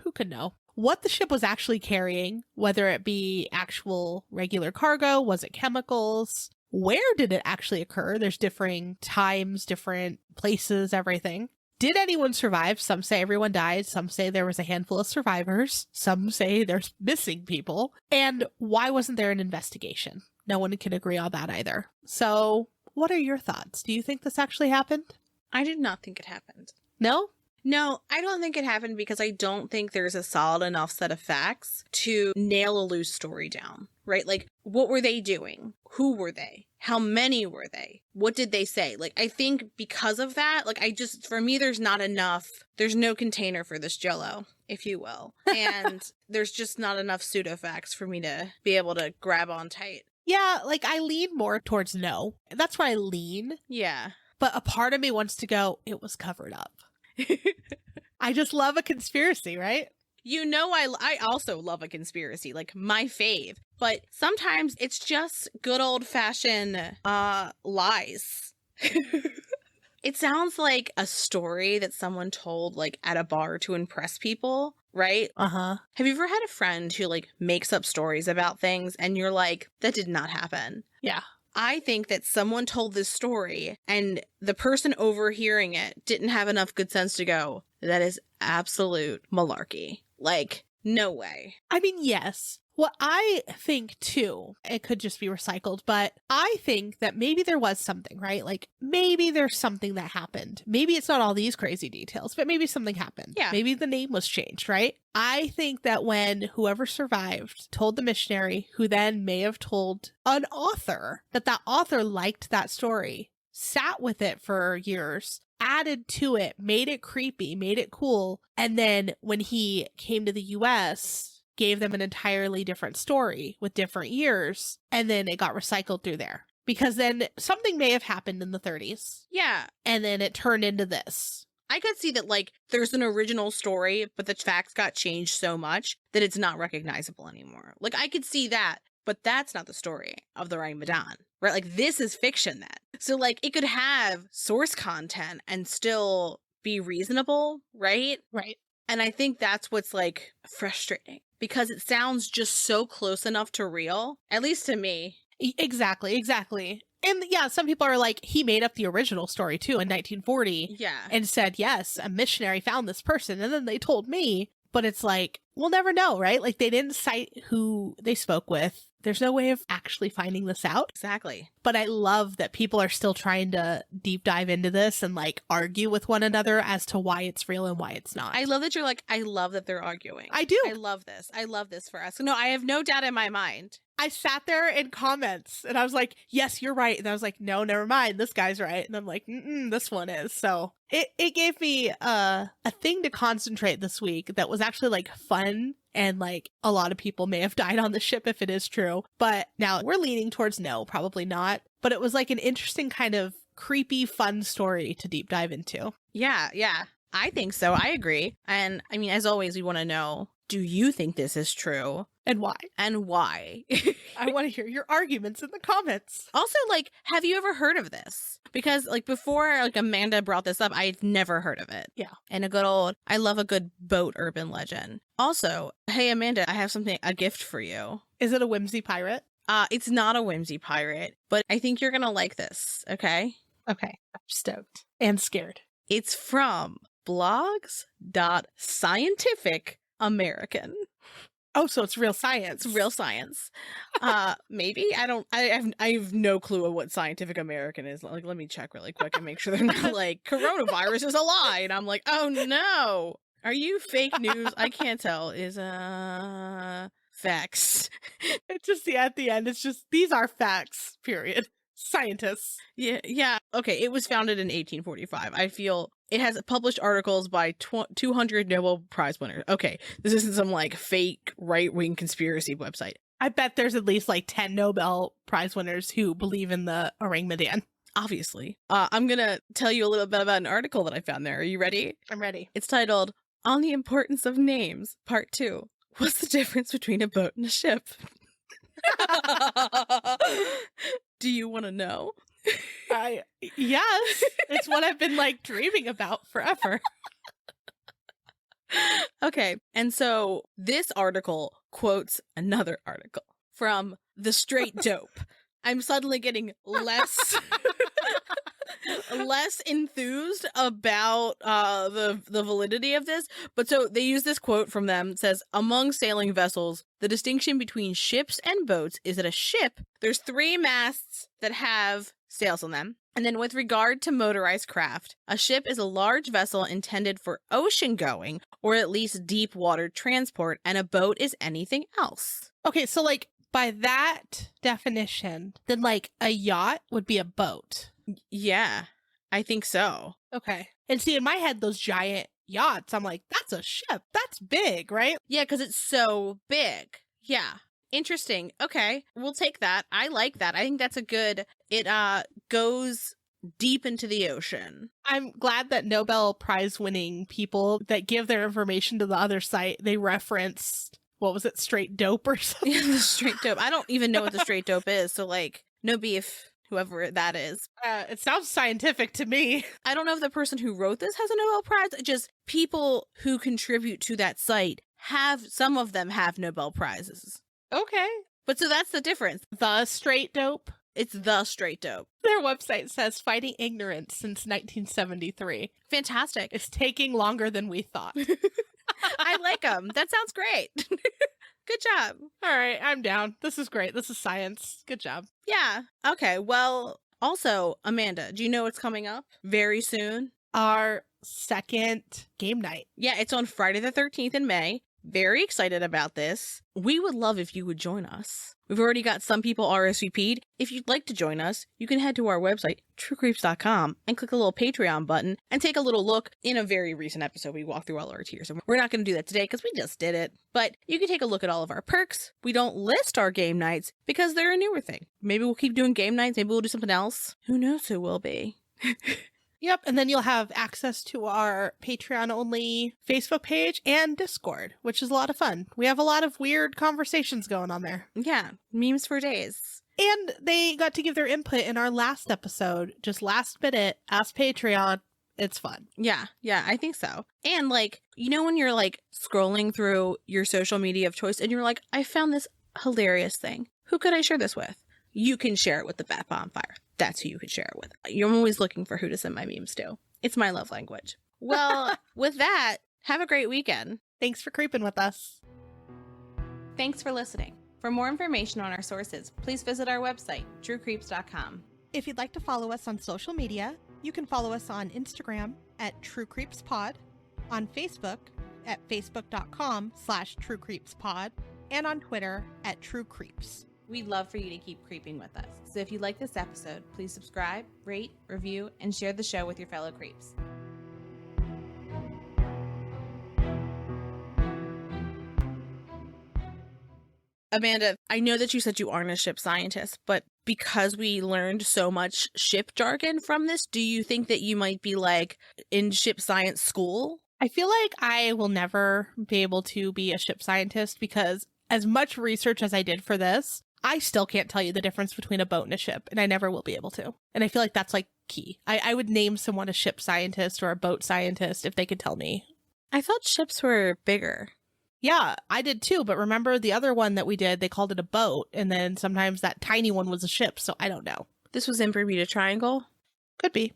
Who could know? What the ship was actually carrying, whether it be actual regular cargo, was it chemicals? Where did it actually occur? There's differing times, different places, everything. Did anyone survive? Some say everyone died. Some say there was a handful of survivors. Some say there's missing people. And why wasn't there an investigation? No one can agree on that either. So what are your thoughts? Do you think this actually happened? I did not think it happened. No? No, I don't think it happened because I don't think there's a solid enough set of facts to nail a loose story down, right? Like, what were they doing? Who were they? How many were they? What did they say? Like, I think because of that, like, for me, there's not enough, there's no container for this Jell-O, if you will. And there's just not enough pseudo facts for me to be able to grab on tight. Yeah, like, I lean more towards no. That's where I lean. Yeah. But a part of me wants to go, it was covered up. I just love a conspiracy, right? I also love a conspiracy, like my fave. But sometimes it's just good old-fashioned lies. It sounds like a story that someone told like at a bar to impress people, right? Uh-huh. Have you ever had a friend who like makes up stories about things and you're like, that did not happen? Yeah. I think that someone told this story and the person overhearing it didn't have enough good sense to go, that is absolute malarkey. Like, no way. I mean, yes. What I think too, it could just be recycled, but I think that maybe there was something, right? Like maybe there's something that happened. Maybe it's not all these crazy details, but maybe something happened. Yeah. Maybe the name was changed, right? I think that when whoever survived told the missionary, who then may have told an author, that author liked that story, sat with it for years, added to it, made it creepy, made it cool, and then when he came to the US, gave them an entirely different story with different years, and then it got recycled through there. Because then something may have happened in the 30s. Yeah. And then it turned into this. I could see that, like, there's an original story, but the facts got changed so much that it's not recognizable anymore. Like, I could see that, but that's not the story of the Ourang Medan, right? Like, this is fiction then. So, like, it could have source content and still be reasonable, right? Right. And I think that's what's, like, frustrating. Because it sounds just so close enough to real, at least to me. Exactly. And yeah, some people are like, he made up the original story too in 1940. Yeah. And said, yes, a missionary found this person. And then they told me. But it's like, we'll never know, right? Like they didn't cite who they spoke with. There's no way of actually finding this out. Exactly. But I love that people are still trying to deep dive into this and like argue with one another as to why it's real and why it's not. I love that you're like, I love that they're arguing. I do. I love this. I love this for us. No, I have no doubt in my mind. I sat there in comments and I was like, yes, you're right. And I was like, no, never mind. This guy's right. And I'm like, this one is. So it gave me a thing to concentrate this week that was actually like fun. And like a lot of people may have died on the ship if it is true. But now we're leaning towards no, probably not. But it was like an interesting kind of creepy, fun story to deep dive into. Yeah. I think so. I agree. And I mean, as always, we want to know, do you think this is true? And why? And why? I want to hear your arguments in the comments. Also, like, have you ever heard of this? Because, like, before, like, Amanda brought this up, I'd never heard of it. Yeah. And I love a good boat urban legend. Also, hey, Amanda, I have a gift for you. Is it a Whimsy pirate? It's not a Whimsy pirate, but I think you're going to like this, okay? Okay. I'm stoked. And scared. It's from blogs.scientificamerican. Oh, so it's real science. It's real science. Maybe. I have no clue of what Scientific American is. Like, let me check really quick and make sure they're not like, coronavirus is a lie. And I'm like, oh no. Are you fake news? I can't tell. Is facts. It's just at the end, it's just, these are facts, period. Scientists. Yeah. Okay, it was founded in 1845. I feel it has published articles by 200 Nobel Prize winners. Okay, this isn't some like fake right-wing conspiracy website. I bet there's at least like 10 Nobel Prize winners who believe in the Ourang Medan. Obviously. I'm gonna tell you a little bit about an article that I found there. Are you ready? I'm ready. It's titled, On the Importance of Names, Part 2. What's the difference between a boat and a ship? Do you want to know? Yes. It's what I've been like dreaming about forever. Okay. And so this article quotes another article from The Straight Dope. I'm suddenly getting less enthused about the validity of this. But so they use this quote from them. It says, among sailing vessels, the distinction between ships and boats is that a ship, there's 3 masts that have sails on them. And then with regard to motorized craft, a ship is a large vessel intended for ocean going or at least deep water transport, and a boat is anything else. Okay, so like by that definition, then like a yacht would be a boat. Yeah, I think so. Okay. And see, in my head, those giant yachts, I'm like, that's a ship. That's big, right? Yeah, because it's so big. Yeah. Interesting. Okay, we'll take that. I like that. I think that's a good, it goes deep into the ocean. I'm glad that Nobel Prize winning people that give their information to the other site, they reference, what was it, straight dope or something? Yeah, the straight dope. I don't even know what the straight dope is, so like, no beef, whoever that is. It sounds scientific to me. I don't know if the person who wrote this has a Nobel Prize. Just people who contribute to that site some of them have Nobel Prizes. Okay. But so that's the difference. The straight dope? It's the straight dope. Their website says fighting ignorance since 1973. Fantastic. It's taking longer than we thought. I like them. That sounds great. Good job. All right, I'm down. This is great. This is science. Good job. Yeah. Okay. Well, also, Amanda, do you know what's coming up very soon? Our second game night. Yeah, it's on Friday the 13th in May. Very excited about this. We would love if you would join us. We've already got some people RSVP'd. If you'd like to join us, you can head to our website, truecreeps.com, and click the little Patreon button and take a little look. In a very recent episode, we walked through all our tiers. And we're not going to do that today because we just did it. But you can take a look at all of our perks. We don't list our game nights because they're a newer thing. Maybe we'll keep doing game nights. Maybe we'll do something else. Who knows who will be. Yep, and then you'll have access to our Patreon-only Facebook page and Discord, which is a lot of fun. We have a lot of weird conversations going on there. Yeah, memes for days. And they got to give their input in our last episode, just last minute, ask Patreon. It's fun. Yeah, I think so. And like, you know when you're like scrolling through your social media of choice and you're like, I found this hilarious thing. Who could I share this with? You can share it with the Bat Bonfire. That's who you could share it with. You're always looking for who to send my memes to. It's my love language. Well, with that, have a great weekend. Thanks for creeping with us. Thanks for listening. For more information on our sources, please visit our website, truecreeps.com. If you'd like to follow us on social media, you can follow us on Instagram at TrueCreepsPod, on Facebook at facebook.com/TrueCreepsPod, and on Twitter at TrueCreeps. We'd love for you to keep creeping with us. So if you like this episode, please subscribe, rate, review, and share the show with your fellow creeps. Amanda, I know that you said you aren't a ship scientist, but because we learned so much ship jargon from this, do you think that you might be like in ship science school? I feel like I will never be able to be a ship scientist because as much research as I did for this, I still can't tell you the difference between a boat and a ship, and I never will be able to. And I feel like that's like key. I would name someone a ship scientist or a boat scientist if they could tell me. I thought ships were bigger. Yeah, I did too, but remember the other one that we did, they called it a boat, and then sometimes that tiny one was a ship, so I don't know. This was in Bermuda Triangle? Could be.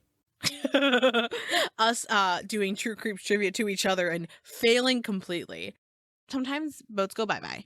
Us doing True Creeps trivia to each other and failing completely. Sometimes boats go bye-bye.